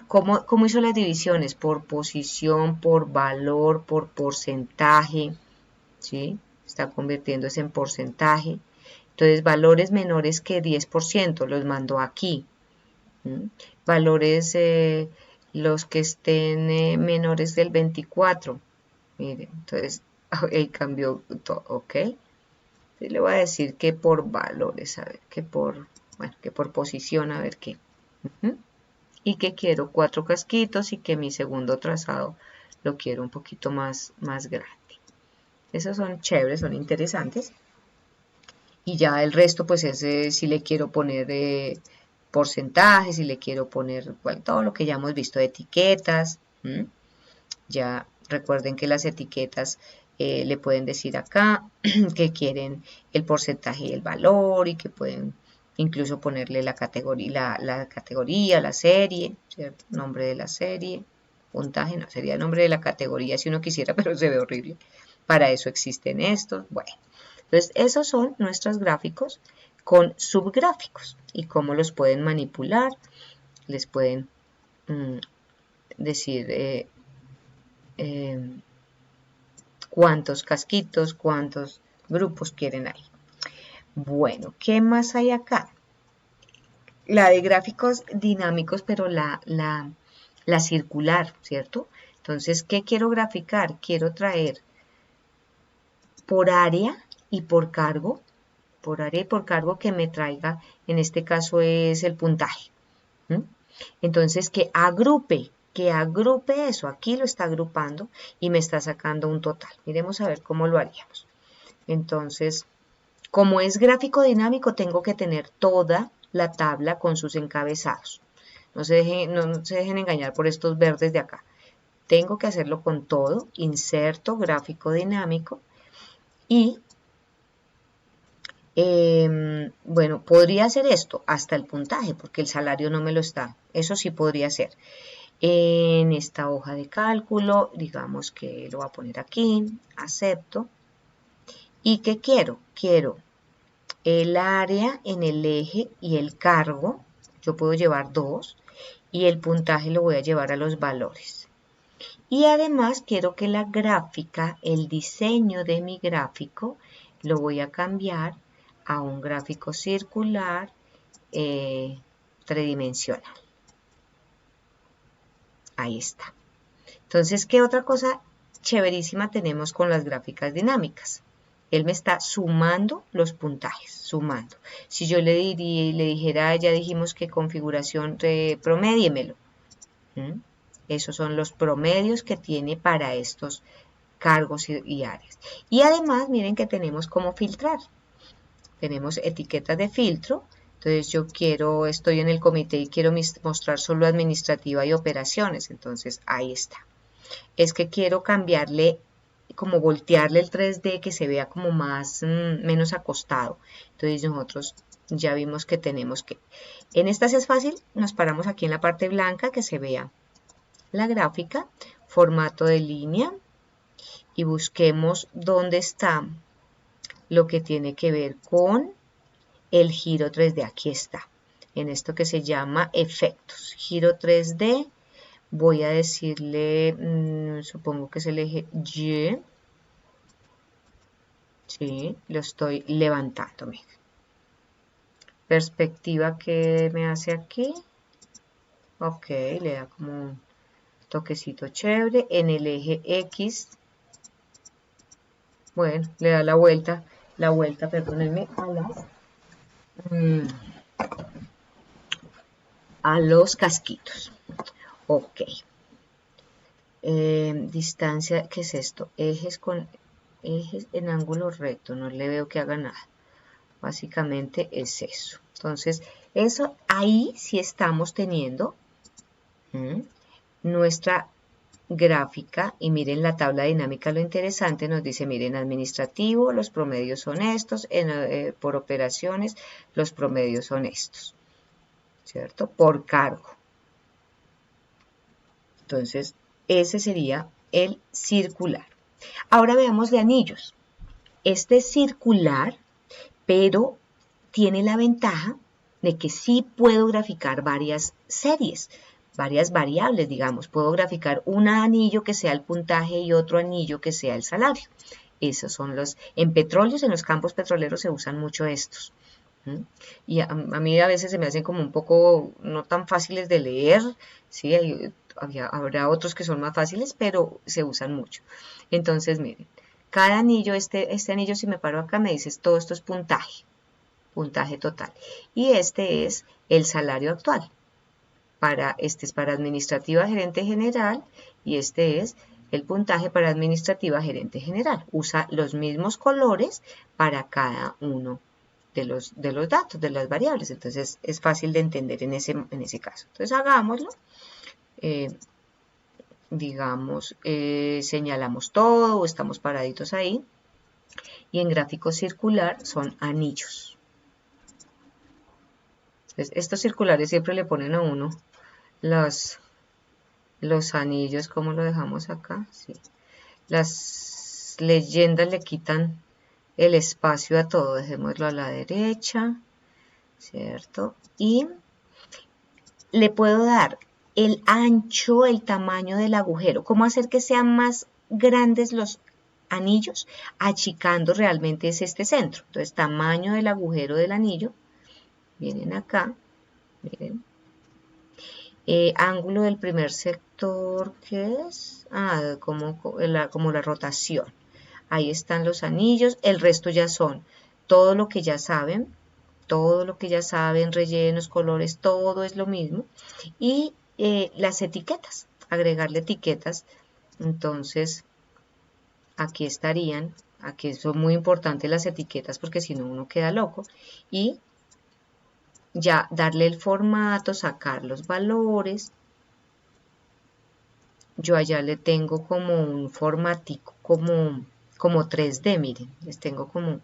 ¿Cómo hizo las divisiones? Por posición, por valor, por porcentaje, ¿sí? Está convirtiéndose en porcentaje. Entonces, valores menores que 10% los mando aquí. ¿Mm? Valores, los que estén menores del 24. Miren, entonces, ahí cambió todo, ¿ok? Entonces, le voy a decir que por valores, a ver, bueno, que por posición, a ver qué. Y que quiero 4 casquitos y que mi segundo trazado lo quiero un poquito más grande. Esos son chéveres, son interesantes. Y ya el resto, pues es si le quiero poner porcentajes, si le quiero poner, bueno, todo lo que ya hemos visto, etiquetas. Ya recuerden que las etiquetas le pueden decir acá que quieren el porcentaje y el valor y que pueden incluso ponerle la categoría, la serie, ¿cierto? Nombre de la serie, puntaje, no, sería el nombre de la categoría si uno quisiera, pero se ve horrible. Para eso existen estos. Bueno, entonces esos son nuestros gráficos con subgráficos y cómo los pueden manipular. Les pueden decir cuántos casquitos, cuántos grupos quieren ahí. Bueno, ¿qué más hay acá? La de gráficos dinámicos, pero la circular, ¿cierto? Entonces, ¿qué quiero graficar? Quiero traer por área y por cargo, que me traiga, en este caso es el puntaje. Entonces, que agrupe eso, aquí lo está agrupando y me está sacando un total. Miremos a ver cómo lo haríamos. Entonces, como es gráfico dinámico, tengo que tener toda la tabla con sus encabezados. No se dejen engañar por estos verdes de acá. Tengo que hacerlo con todo, inserto gráfico dinámico y bueno, podría hacer esto hasta el puntaje porque el salario no me lo está. Eso sí podría ser. En esta hoja de cálculo, digamos que lo voy a poner aquí, acepto. ¿Y qué quiero? Quiero el área en el eje y el cargo, yo puedo llevar dos, y el puntaje lo voy a llevar a los valores. Y además quiero que la gráfica, el diseño de mi gráfico, lo voy a cambiar a un gráfico circular tridimensional. Ahí está. Entonces, ¿qué otra cosa chéverísima tenemos con las gráficas dinámicas? Él me está sumando los puntajes, sumando. Si yo le dijera, ya dijimos que configuración, promédiemelo. Esos son los promedios que tiene para estos cargos y áreas. Y además, miren que tenemos cómo filtrar. Tenemos etiquetas de filtro. Entonces yo estoy en el comité y quiero mostrar solo administrativa y operaciones. Entonces ahí está. Es que quiero cambiarle, como voltearle el 3D que se vea como menos acostado. Entonces nosotros ya vimos que tenemos que, en estas es fácil, nos paramos aquí en la parte blanca que se vea la gráfica, formato de línea y busquemos dónde está lo que tiene que ver con el giro 3D. Aquí está, en esto que se llama efectos, giro 3D. Voy a decirle, supongo que es el eje Y. Sí, lo estoy levantando. Miren. Perspectiva que me hace aquí. Ok, le da como un toquecito chévere. En el eje X. Bueno, le da la vuelta, perdónenme, a los casquitos. Ok. Distancia, ¿qué es esto? Ejes en ángulo recto, no le veo que haga nada. Básicamente es eso. Entonces, eso ahí sí estamos teniendo nuestra gráfica y miren la tabla dinámica, lo interesante nos dice, miren, administrativo, los promedios son estos, por operaciones, los promedios son estos, ¿cierto? Por cargo. Entonces, ese sería el circular. Ahora veamos de anillos. Este es circular, pero tiene la ventaja de que sí puedo graficar varias series, varias variables, digamos. Puedo graficar un anillo que sea el puntaje y otro anillo que sea el salario. Esos son en petróleos, en los campos petroleros se usan mucho estos. Y a mí a veces se me hacen como un poco no tan fáciles de leer, ¿sí? Habrá otros que son más fáciles, pero se usan mucho. Entonces, miren, cada anillo, este anillo, si me paro acá, me dices, todo esto es puntaje total. Y este es el salario actual. Este es para administrativa gerente general y este es el puntaje para administrativa gerente general. Usa los mismos colores para cada uno de los datos, de las variables. Entonces es fácil de entender en ese caso. Entonces hagámoslo. Digamos, señalamos todo o estamos paraditos ahí. Y en gráfico circular son anillos. Entonces, estos circulares siempre le ponen a uno los anillos, ¿cómo lo dejamos acá? Sí. Las leyendas le quitan el espacio a todo, dejémoslo a la derecha, ¿cierto? Y le puedo dar el ancho, el tamaño del agujero, cómo hacer que sean más grandes los anillos, achicando realmente es este centro. Entonces, tamaño del agujero del anillo, vienen acá, miren. Ángulo del primer sector, ¿qué es? Como la rotación. Ahí están los anillos, el resto ya son todo lo que ya saben, rellenos, colores, todo es lo mismo. Y las etiquetas, agregarle etiquetas. Entonces, aquí estarían, aquí son muy importantes las etiquetas porque si no uno queda loco. Y ya darle el formato, sacar los valores. Yo allá le tengo como un formatico, como 3D, miren, les tengo como,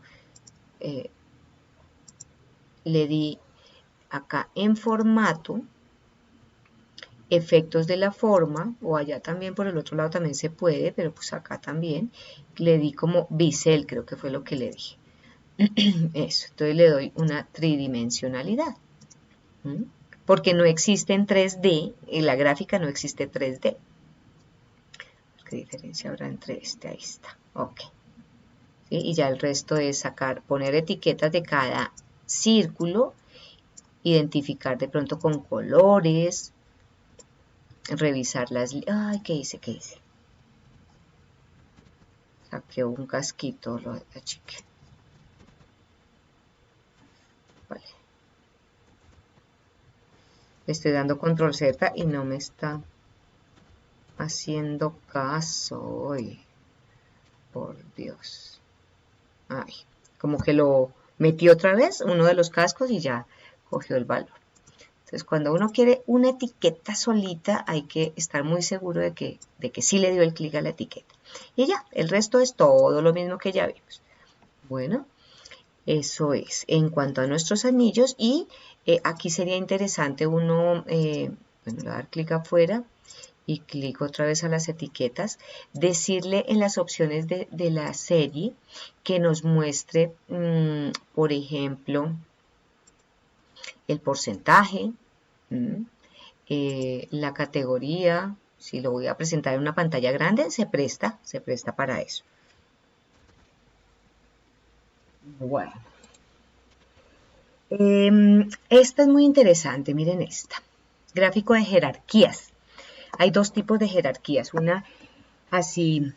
le di acá en formato, efectos de la forma, o allá también por el otro lado también se puede, pero pues acá también, le di como bisel, creo que fue lo que le dije. Eso, entonces le doy una tridimensionalidad. Porque no existe en 3D, en la gráfica no existe 3D. ¿Qué diferencia habrá entre este? Ahí está. Ok. ¿Sí? Y ya el resto es poner etiquetas de cada círculo, identificar de pronto con colores, revisar las... Ay, ¿qué hice? Saqué un casquito, lo achiqué. Vale. Le estoy dando control Z y no me está haciendo caso hoy. Por Dios. Ay, como que lo metí otra vez, uno de los cascos, y ya cogió el valor. Entonces, cuando uno quiere una etiqueta solita, hay que estar muy seguro de que sí le dio el clic a la etiqueta. Y ya, el resto es todo lo mismo que ya vimos. Bueno, eso es en cuanto a nuestros anillos. Y aquí sería interesante uno, bueno, dar clic afuera y clic otra vez a las etiquetas, decirle en las opciones de la serie que nos muestre, por ejemplo, el porcentaje, la categoría. Si lo voy a presentar en una pantalla grande, se presta para eso. Bueno. Esta es muy interesante, miren esta. Gráfico de jerarquías. Hay dos tipos de jerarquías, una así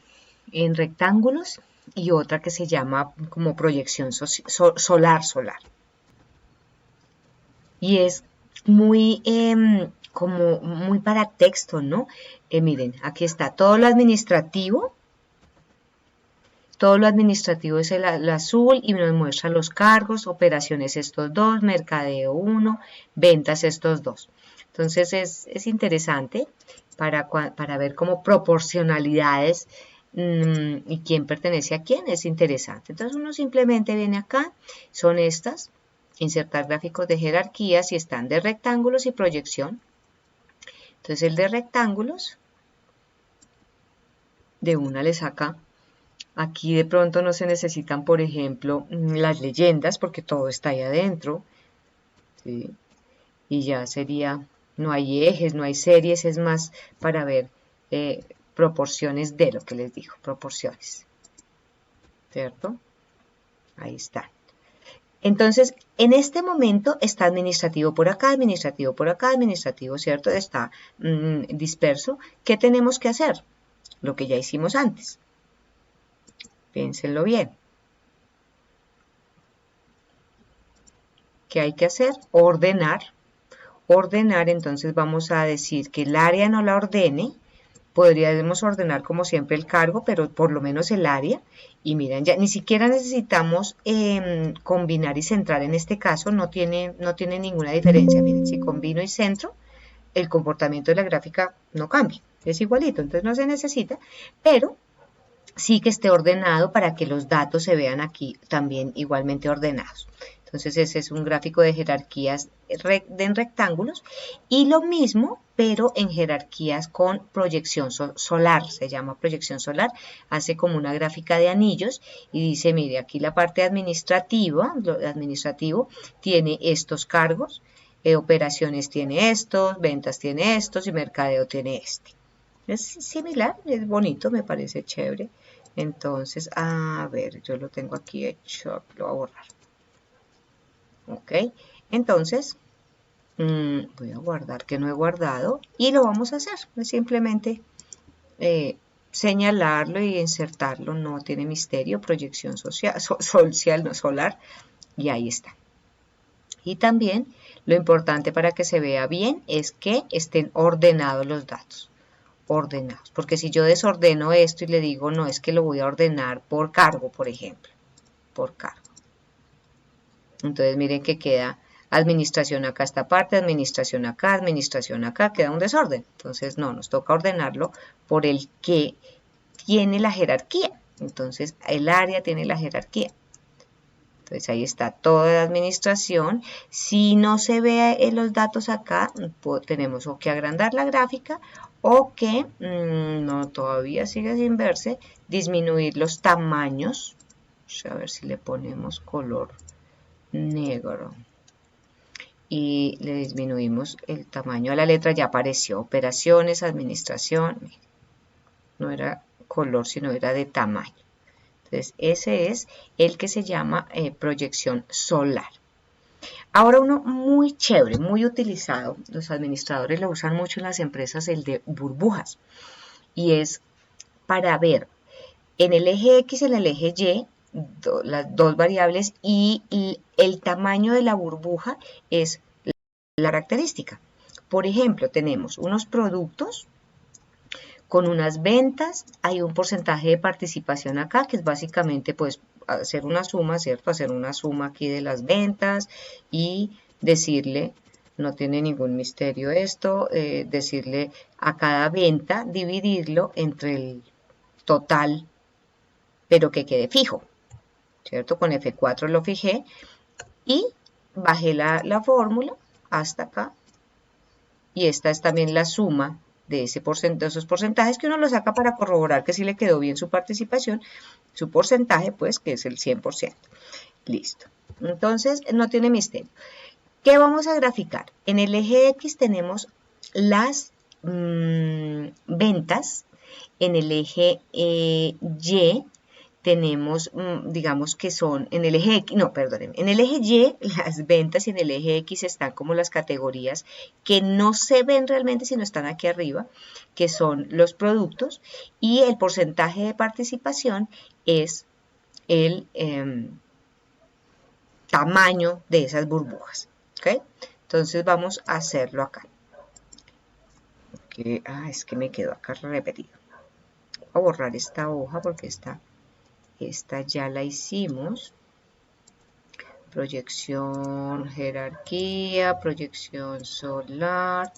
en rectángulos y otra que se llama como proyección solar. Y es muy como muy para texto, ¿no? Miren, aquí está todo lo administrativo. Todo lo administrativo es el azul y nos muestra los cargos, operaciones estos dos, mercadeo 1, ventas estos dos. Entonces es interesante para ver como proporcionalidades y quién pertenece a quién, es interesante. Entonces uno simplemente viene acá, son estas, insertar gráficos de jerarquías y están de rectángulos y proyección. Entonces el de rectángulos, de una le saca. Aquí de pronto no se necesitan, por ejemplo, las leyendas, porque todo está ahí adentro, ¿sí? Y ya sería, no hay ejes, no hay series, es más para ver proporciones de lo que les digo, proporciones, ¿cierto? Ahí está. Entonces, en este momento está administrativo por acá, administrativo por acá, administrativo, ¿cierto? Está disperso. ¿Qué tenemos que hacer? Lo que ya hicimos antes. Piénsenlo bien. ¿Qué hay que hacer? Ordenar. Ordenar, entonces vamos a decir que el área no la ordene. Podríamos ordenar como siempre el cargo, pero por lo menos el área. Y miren, ya ni siquiera necesitamos combinar y centrar en este caso, no tiene ninguna diferencia. Miren, si combino y centro, el comportamiento de la gráfica no cambia, es igualito, entonces no se necesita, pero sí que esté ordenado para que los datos se vean aquí también igualmente ordenados. Entonces ese es un gráfico de jerarquías en rectángulos y lo mismo pero en jerarquías con proyección solar, se llama proyección solar, hace como una gráfica de anillos y dice, mire, aquí la parte administrativa, lo administrativo tiene estos cargos, operaciones tiene estos, ventas tiene estos y mercadeo tiene este. Es similar, es bonito, me parece chévere. Entonces, a ver, yo lo tengo aquí hecho, lo voy a borrar. Ok, entonces, voy a guardar que no he guardado y lo vamos a hacer. Es simplemente señalarlo y insertarlo, no tiene misterio, proyección social, no, solar, y ahí está. Y también lo importante para que se vea bien es que estén ordenados los datos. Ordenados, porque si yo desordeno esto y le digo, no, es que lo voy a ordenar por cargo, por ejemplo, por cargo. Entonces miren que queda administración acá esta parte, administración acá, queda un desorden. Entonces no, nos toca ordenarlo por el que tiene la jerarquía. Entonces el área tiene la jerarquía. Entonces ahí está toda la administración. Si no se ve los datos acá, tenemos o que agrandar la gráfica o que, no, todavía sigue sin verse, disminuir los tamaños. A ver si le ponemos color negro. Y le disminuimos el tamaño a la letra, ya apareció. Operaciones, administración. No era color, sino era de tamaño. Entonces, ese es el que se llama proyección solar. Ahora uno muy chévere, muy utilizado, los administradores lo usan mucho en las empresas, el de burbujas. Y es para ver en el eje X y en el eje Y, las dos variables, y el tamaño de la burbuja es la característica. Por ejemplo, tenemos unos productos con unas ventas, hay un porcentaje de participación acá, que es básicamente pues hacer una suma, ¿cierto? Hacer una suma aquí de las ventas y decirle, no tiene ningún misterio esto, decirle a cada venta, dividirlo entre el total, pero que quede fijo, ¿cierto? Con F4 lo fijé y bajé la fórmula hasta acá y esta es también la suma de esos porcentajes que uno lo saca para corroborar que sí le quedó bien su participación, su porcentaje, pues, que es el 100%. Listo. Entonces, no tiene misterio. ¿Qué vamos a graficar? En el eje X tenemos las ventas, en el eje Y tenemos, digamos que son en el eje X, no, perdonen, en el eje Y las ventas y en el eje X están como las categorías que no se ven realmente sino están aquí arriba, que son los productos y el porcentaje de participación es el tamaño de esas burbujas, ¿ok? Entonces vamos a hacerlo acá. Es que me quedó acá repetido. Voy a borrar esta hoja porque esta ya la hicimos. proyección, jerarquía, proyección solar,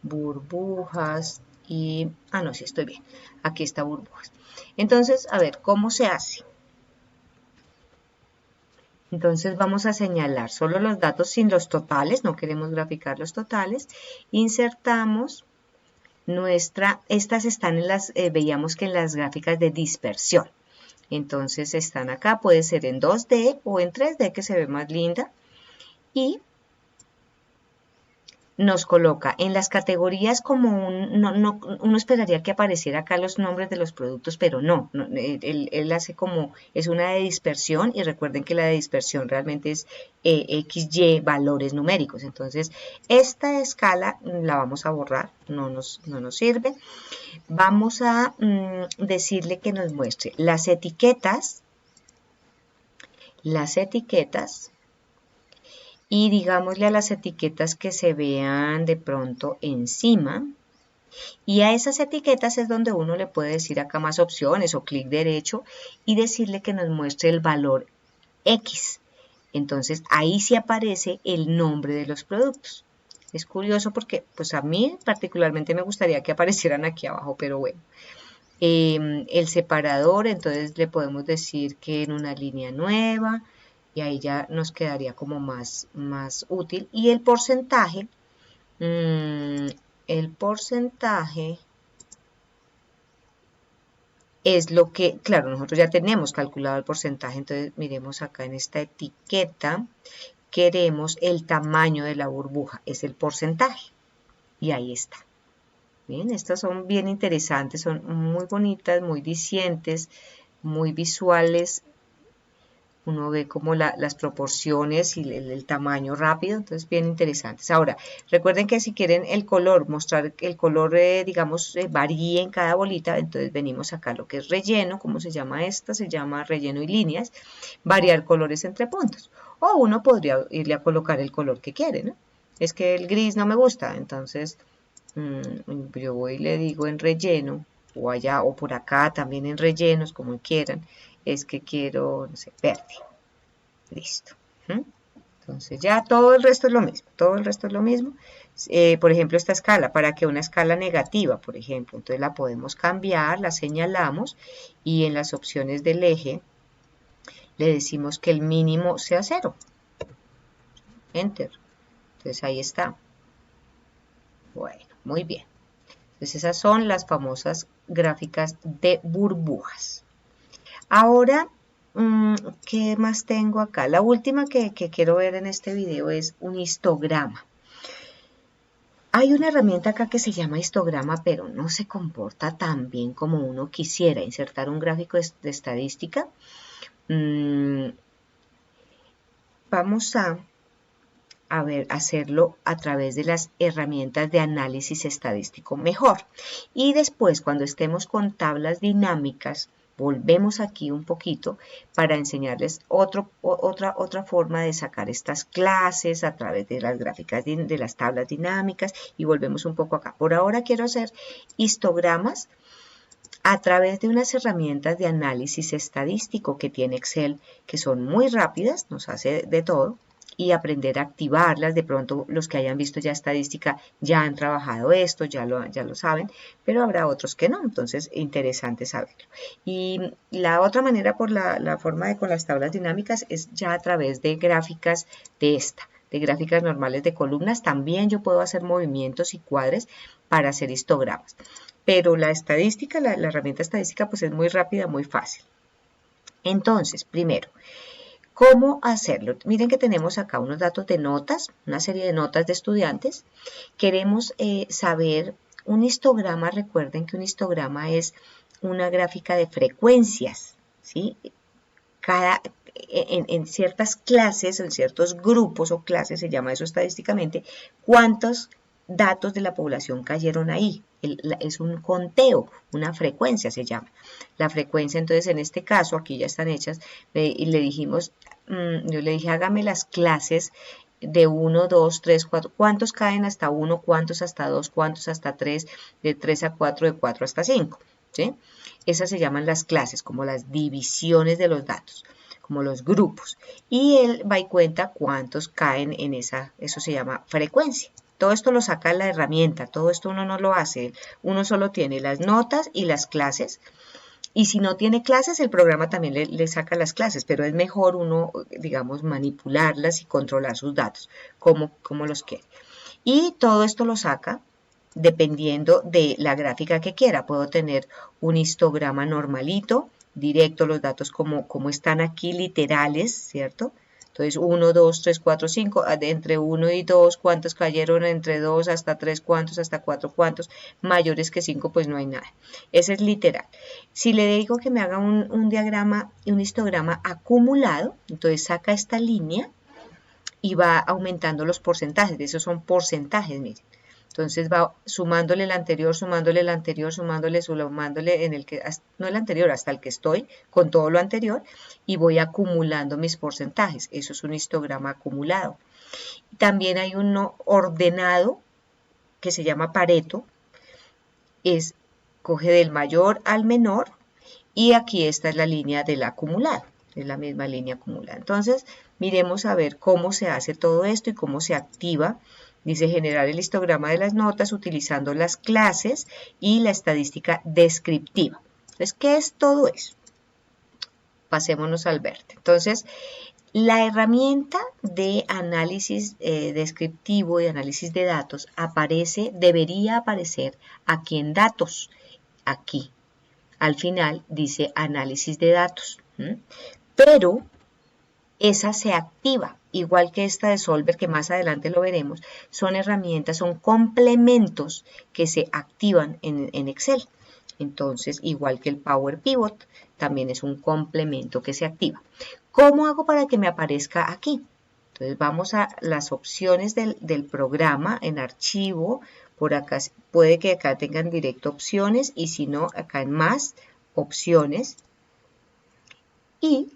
burbujas y... no, sí estoy bien. Aquí está burbujas. Entonces, a ver, ¿cómo se hace? Entonces vamos a señalar solo los datos sin los totales, no queremos graficar los totales. Insertamos estas están en las, veíamos que en las gráficas de dispersión. Entonces están acá, puede ser en 2D o en 3D que se ve más linda. Y nos coloca en las categorías como uno esperaría que apareciera acá los nombres de los productos, pero no, él hace como, es una de dispersión y recuerden que la de dispersión realmente es XY valores numéricos. Entonces esta escala la vamos a borrar, no nos sirve. Vamos a decirle que nos muestre las etiquetas y digámosle a las etiquetas que se vean de pronto encima, y a esas etiquetas es donde uno le puede decir acá más opciones o clic derecho y decirle que nos muestre el valor X. Entonces ahí sí aparece el nombre de los productos. Es curioso porque pues a mí particularmente me gustaría que aparecieran aquí abajo, pero bueno. El separador, entonces le podemos decir que en una línea nueva, y ahí ya nos quedaría como más útil. Y el porcentaje es lo que, claro, nosotros ya tenemos calculado el porcentaje, entonces miremos acá en esta etiqueta, queremos el tamaño de la burbuja, es el porcentaje, y ahí está. Bien, estas son bien interesantes, son muy bonitas, muy dicientes, muy visuales. Uno ve como las proporciones y el tamaño rápido, entonces bien interesantes. Ahora, recuerden que si quieren el color, mostrar que el color, digamos, varíe en cada bolita, entonces venimos acá lo que es relleno, ¿cómo se llama esta? Se llama relleno y líneas, variar colores entre puntos. O uno podría irle a colocar el color que quiere, ¿no? Es que el gris no me gusta, entonces yo voy y le digo en relleno, o allá, o por acá también en rellenos, como quieran, es que quiero, no sé, verde. Listo. Entonces ya todo el resto es lo mismo, por ejemplo, esta escala, para que una escala negativa, por ejemplo, entonces la podemos cambiar, la señalamos y en las opciones del eje le decimos que el mínimo sea 0. Enter. Entonces ahí está. Bueno, muy bien. Entonces esas son las famosas gráficas de burbujas. Ahora, ¿qué más tengo acá? La última que quiero ver en este video es un histograma. Hay una herramienta acá que se llama histograma, pero no se comporta tan bien como uno quisiera. Insertar un gráfico de estadística. Vamos a hacerlo a través de las herramientas de análisis estadístico mejor. Y después, cuando estemos con tablas dinámicas, volvemos aquí un poquito para enseñarles otra forma de sacar estas clases a través de las gráficas de las tablas dinámicas y volvemos un poco acá. Por ahora quiero hacer histogramas a través de unas herramientas de análisis estadístico que tiene Excel, que son muy rápidas, nos hace de todo, y aprender a activarlas. De pronto los que hayan visto ya estadística ya han trabajado esto, ya lo saben, pero habrá otros que no, entonces interesante saberlo. Y la otra manera por la forma con las tablas dinámicas es ya a través de gráficas de gráficas normales de columnas. También yo puedo hacer movimientos y cuadres para hacer histogramas, pero la estadística, la herramienta estadística pues es muy rápida, muy fácil. Entonces, primero, ¿cómo hacerlo? Miren que tenemos acá unos datos de notas, una serie de notas de estudiantes. Queremos saber un histograma. Recuerden que un histograma es una gráfica de frecuencias, ¿sí? En ciertas clases, en ciertos grupos o clases, se llama eso estadísticamente, ¿cuántos datos de la población cayeron ahí? Es un conteo, una frecuencia se llama. La frecuencia, entonces, en este caso, aquí ya están hechas, y le dijimos, yo le dije, hágame las clases de 1, 2, 3, 4, ¿cuántos caen hasta 1? ¿Cuántos hasta 2? ¿Cuántos hasta 3? De 3 a 4, de 4 hasta 5, ¿sí? Esas se llaman las clases, como las divisiones de los datos. como los grupos. Y él va y cuenta cuántos caen en esa, eso se llama frecuencia. Todo esto lo saca la herramienta, todo esto uno no lo hace, uno solo tiene las notas y las clases. Y si no tiene clases, el programa también le saca las clases, pero es mejor uno, digamos, manipularlas y controlar sus datos, como los quiere. Y todo esto lo saca dependiendo de la gráfica que quiera. Puedo tener un histograma normalito, directo, los datos como están aquí, literales, ¿cierto? Entonces, 1, 2, 3, 4, 5, entre 1 y 2, ¿cuántos cayeron? Entre 2 hasta 3, ¿cuántos? Hasta 4, ¿cuántos? Mayores que 5, pues no hay nada. Ese es literal. Si le digo que me haga un diagrama y un histograma acumulado, entonces saca esta línea y va aumentando los porcentajes. Esos son porcentajes, miren. Entonces va sumándole el anterior, sumándole el anterior, sumándole en el que, no el anterior, hasta el que estoy, con todo lo anterior, y voy acumulando mis porcentajes. Eso es un histograma acumulado. También hay uno ordenado que se llama Pareto, coge del mayor al menor, y aquí esta es la línea del acumulado, es la misma línea acumulada. Entonces, miremos a ver cómo se hace todo esto y cómo se activa. Dice generar el histograma de las notas utilizando las clases y la estadística descriptiva. Entonces, ¿qué es todo eso? Pasémonos al verde. Entonces, la herramienta de análisis descriptivo y análisis de datos debería aparecer aquí en datos, aquí. Al final dice análisis de datos, pero esa se activa, igual que esta de Solver, que más adelante lo veremos. Son herramientas, son complementos que se activan en Excel. Entonces, igual que el Power Pivot, también es un complemento que se activa. ¿Cómo hago para que me aparezca aquí? Entonces vamos a las opciones del programa en archivo. Por acá puede que acá tengan directo opciones y si no, acá en más opciones. Y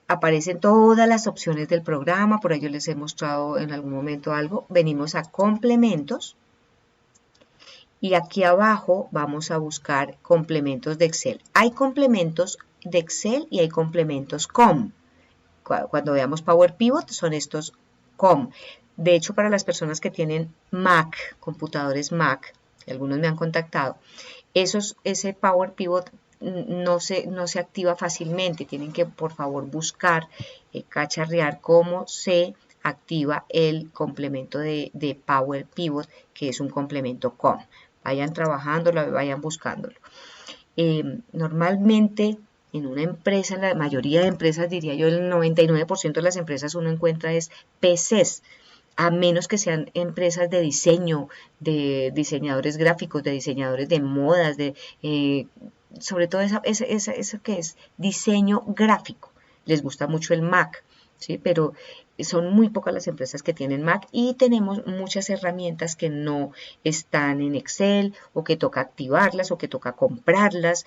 aparecen todas las opciones del programa. Por ahí yo les he mostrado en algún momento algo. Venimos a complementos. Y aquí abajo vamos a buscar complementos de Excel. Hay complementos de Excel y hay complementos COM. Cuando veamos Power Pivot son estos COM. De hecho, para las personas que tienen Mac, computadores Mac, algunos me han contactado, ese Power Pivot no se activa fácilmente. Tienen que, por favor, buscar, cacharrear cómo se activa el complemento de Power Pivot, que es un complemento COM. Vayan trabajándolo, vayan buscándolo. Normalmente en una empresa, en la mayoría de empresas, diría yo, el 99% de las empresas uno encuentra es PCs, a menos que sean empresas de diseño, de diseñadores gráficos, de diseñadores de modas, sobre todo eso que es diseño gráfico. Les gusta mucho el Mac, ¿sí? Pero son muy pocas las empresas que tienen Mac y tenemos muchas herramientas que no están en Excel o que toca activarlas o que toca comprarlas.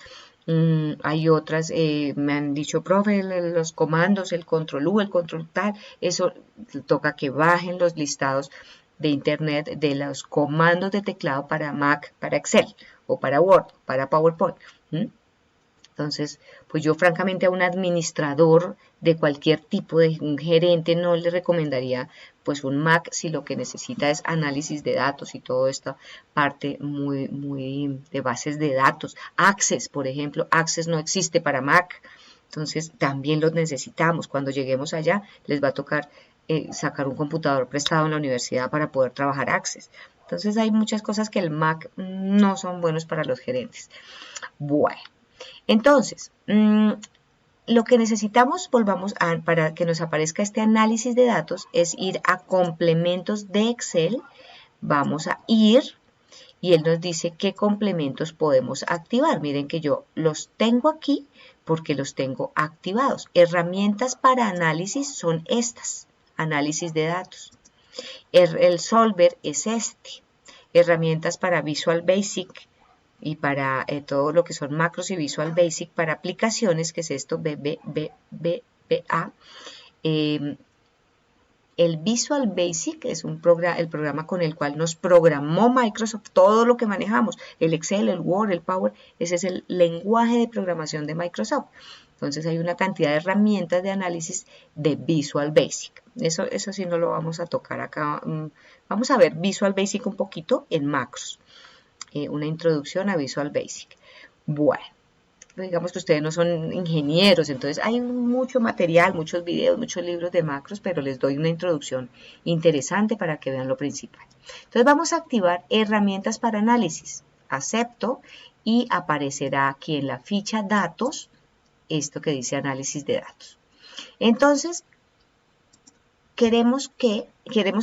Hay otras, me han dicho, profe, los comandos, el control U, el control tal, eso toca que bajen los listados de internet de los comandos de teclado para Mac, para Excel o para Word, para PowerPoint. Entonces, pues yo francamente a un administrador de cualquier tipo, de un gerente, no le recomendaría pues un Mac si lo que necesita es análisis de datos y toda esta parte muy de bases de datos. Access, por ejemplo, Access no existe para Mac, entonces también los necesitamos. Cuando lleguemos allá les va a tocar sacar un computador prestado en la universidad para poder trabajar Access. Entonces hay muchas cosas que el Mac no son buenos para los gerentes. Bueno. Entonces, lo que necesitamos, para que nos aparezca este análisis de datos, es ir a complementos de Excel. Vamos a ir y él nos dice qué complementos podemos activar. Miren que yo los tengo aquí porque los tengo activados. Herramientas para análisis son estas, análisis de datos. El Solver es este. Herramientas para Visual Basic y para todo lo que son macros y Visual Basic para aplicaciones, que es esto, VBA. El Visual Basic es el programa con el cual nos programó Microsoft todo lo que manejamos, el Excel, el Word, el Power, ese es el lenguaje de programación de Microsoft. Entonces hay una cantidad de herramientas de análisis de Visual Basic. Eso sí no lo vamos a tocar acá. Vamos a ver Visual Basic un poquito en macros. Una introducción a Visual Basic. Bueno, digamos que ustedes no son ingenieros, entonces hay mucho material, muchos videos, muchos libros de macros, pero les doy una introducción interesante para que vean lo principal. Entonces vamos a activar herramientas para análisis. Acepto y aparecerá aquí en la ficha datos esto que dice análisis de datos. Entonces, queremos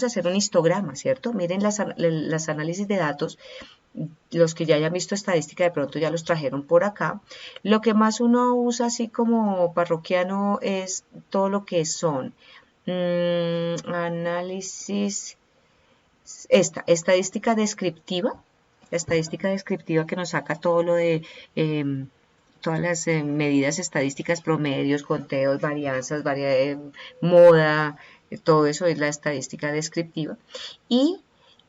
hacer un histograma, ¿cierto? Miren las análisis de datos, los que ya hayan visto estadística de pronto ya los trajeron por acá. Lo que más uno usa así como parroquiano es todo lo que son análisis, estadística descriptiva, la estadística descriptiva que nos saca todo lo de todas las medidas estadísticas, promedios, conteos, varianzas, moda, todo eso es la estadística descriptiva. Y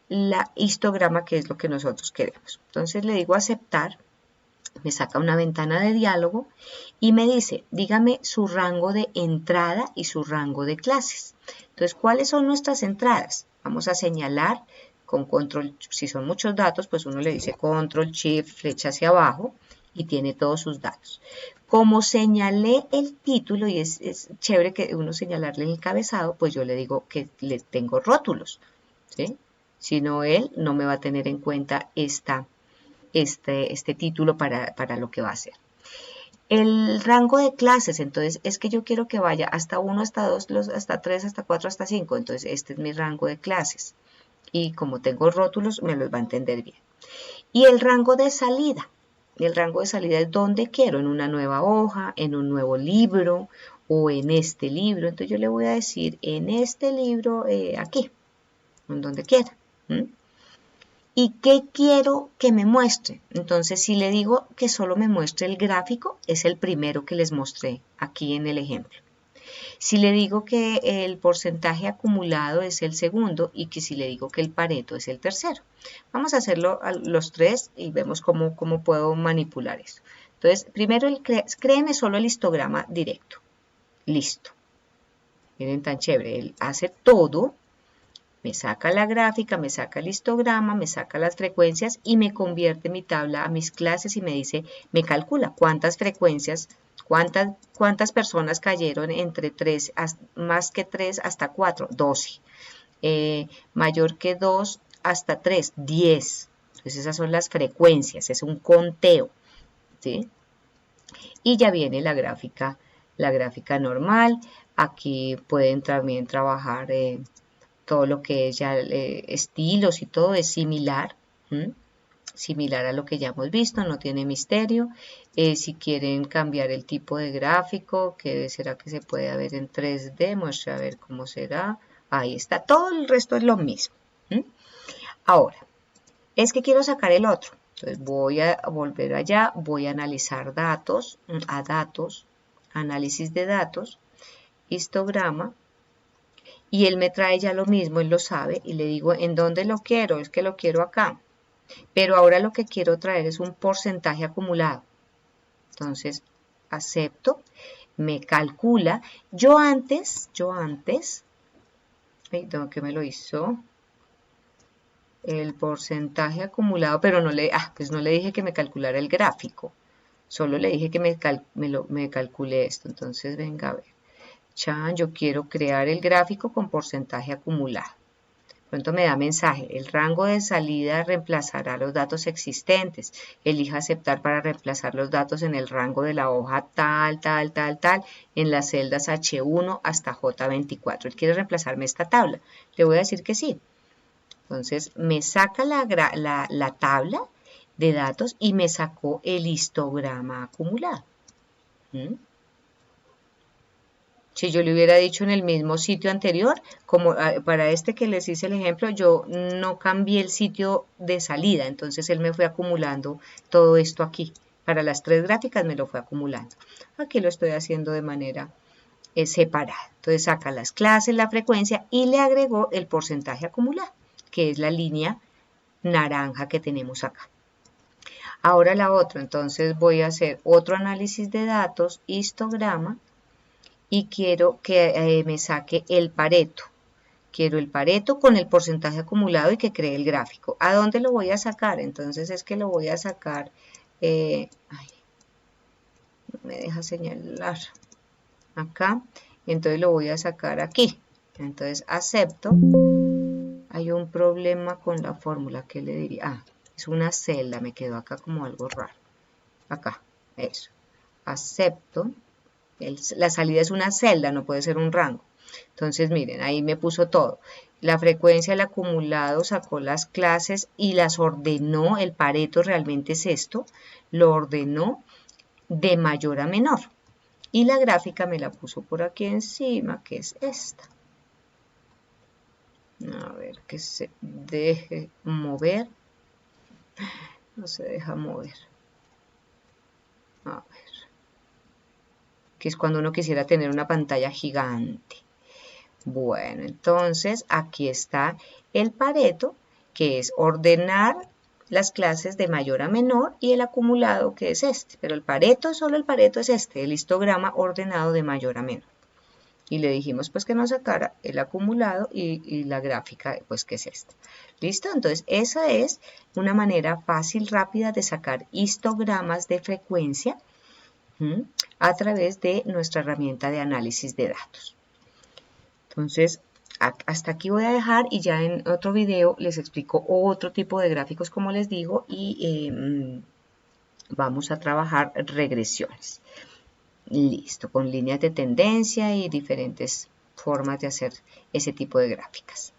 la histograma, que es lo que nosotros queremos. Entonces le digo aceptar, me saca una ventana de diálogo y me dice, dígame su rango de entrada y su rango de clases. Entonces, ¿cuáles son nuestras entradas? Vamos a señalar con control, si son muchos datos, pues uno le dice control, shift, flecha hacia abajo y tiene todos sus datos. Como señalé el título, y es chévere que uno señalarle el encabezado, pues yo le digo que le tengo rótulos, ¿sí? Si no, él no me va a tener en cuenta este título para lo que va a hacer. El rango de clases, entonces, es que yo quiero que vaya hasta 1, hasta 2, hasta 3, hasta 4, hasta 5. Entonces, este es mi rango de clases. Y como tengo rótulos, me los va a entender bien. Y el rango de salida. El rango de salida es donde quiero, en una nueva hoja, en un nuevo libro o en este libro. Entonces, yo le voy a decir en este libro, aquí, en donde quiera. ¿Y qué quiero que me muestre? Entonces, si le digo que solo me muestre el gráfico, es el primero que les mostré aquí en el ejemplo. Si le digo que el porcentaje acumulado es el segundo y que si le digo que el Pareto es el tercero. Vamos a hacerlo a los tres y vemos cómo puedo manipular eso. Entonces, primero, créeme solo el histograma directo. Listo. Miren tan chévere, él hace todo. Me saca la gráfica, me saca el histograma, me saca las frecuencias y me convierte mi tabla a mis clases y me dice, me calcula cuántas frecuencias, cuántas personas cayeron entre 3, más que 3 hasta 4, 12. Mayor que 2 hasta 3, 10. Entonces esas son las frecuencias, es un conteo, ¿sí? Y ya viene la gráfica normal. Aquí pueden también trabajar todo lo que es ya estilos y todo es similar, similar a lo que ya hemos visto, no tiene misterio. Si quieren cambiar el tipo de gráfico, que será que se puede ver en 3D, muestra a ver cómo será. Ahí está, todo el resto es lo mismo. Ahora, es que quiero sacar el otro. Entonces voy a volver allá, voy a analizar datos, análisis de datos, histograma. Y él me trae ya lo mismo, él lo sabe, y le digo, ¿en dónde lo quiero? Es que lo quiero acá. Pero ahora lo que quiero traer es un porcentaje acumulado. Entonces, acepto, me calcula. Yo antes, ¿qué me lo hizo? El porcentaje acumulado, pero pues no le dije que me calculara el gráfico. Solo le dije que me calcule esto. Entonces, venga a ver. Yo quiero crear el gráfico con porcentaje acumulado. Pronto me da mensaje, el rango de salida reemplazará los datos existentes. Elija aceptar para reemplazar los datos en el rango de la hoja tal, en las celdas H1 hasta J24. Él quiere reemplazarme esta tabla. Le voy a decir que sí. Entonces me saca la tabla de datos y me sacó el histograma acumulado. Si yo le hubiera dicho en el mismo sitio anterior, como para este que les hice el ejemplo, yo no cambié el sitio de salida, entonces él me fue acumulando todo esto aquí. Para las 3 gráficas me lo fue acumulando. Aquí lo estoy haciendo de manera separada. Entonces saca las clases, la frecuencia y le agregó el porcentaje acumulado, que es la línea naranja que tenemos acá. Ahora la otra, entonces voy a hacer otro análisis de datos, histograma, y quiero que me saque el Pareto. Quiero el Pareto con el porcentaje acumulado y que cree el gráfico. ¿A dónde lo voy a sacar? Entonces es que lo voy a sacar, ay, no me deja señalar, acá, entonces lo voy a sacar aquí. Entonces acepto. Hay un problema con la fórmula, ¿qué le diría? Ah, es una celda, me quedó acá como algo raro. Acá, eso. Acepto. La salida es una celda, no puede ser un rango. Entonces, miren, ahí me puso todo. La frecuencia del acumulado sacó las clases y las ordenó. El Pareto realmente es esto. Lo ordenó de mayor a menor. Y la gráfica me la puso por aquí encima, que es esta. A ver, que se deje mover. No se deja mover. A ver. Que es cuando uno quisiera tener una pantalla gigante. Bueno, entonces aquí está el Pareto, que es ordenar las clases de mayor a menor, y el acumulado, que es este. Pero el Pareto, solo el Pareto es este, el histograma ordenado de mayor a menor. Y le dijimos pues que nos sacara el acumulado y la gráfica pues que es esta. ¿Listo? Entonces esa es una manera fácil, rápida de sacar histogramas de frecuencia a través de nuestra herramienta de análisis de datos. Entonces, hasta aquí voy a dejar y ya en otro video les explico otro tipo de gráficos, como les digo, y vamos a trabajar regresiones. Listo, con líneas de tendencia y diferentes formas de hacer ese tipo de gráficas.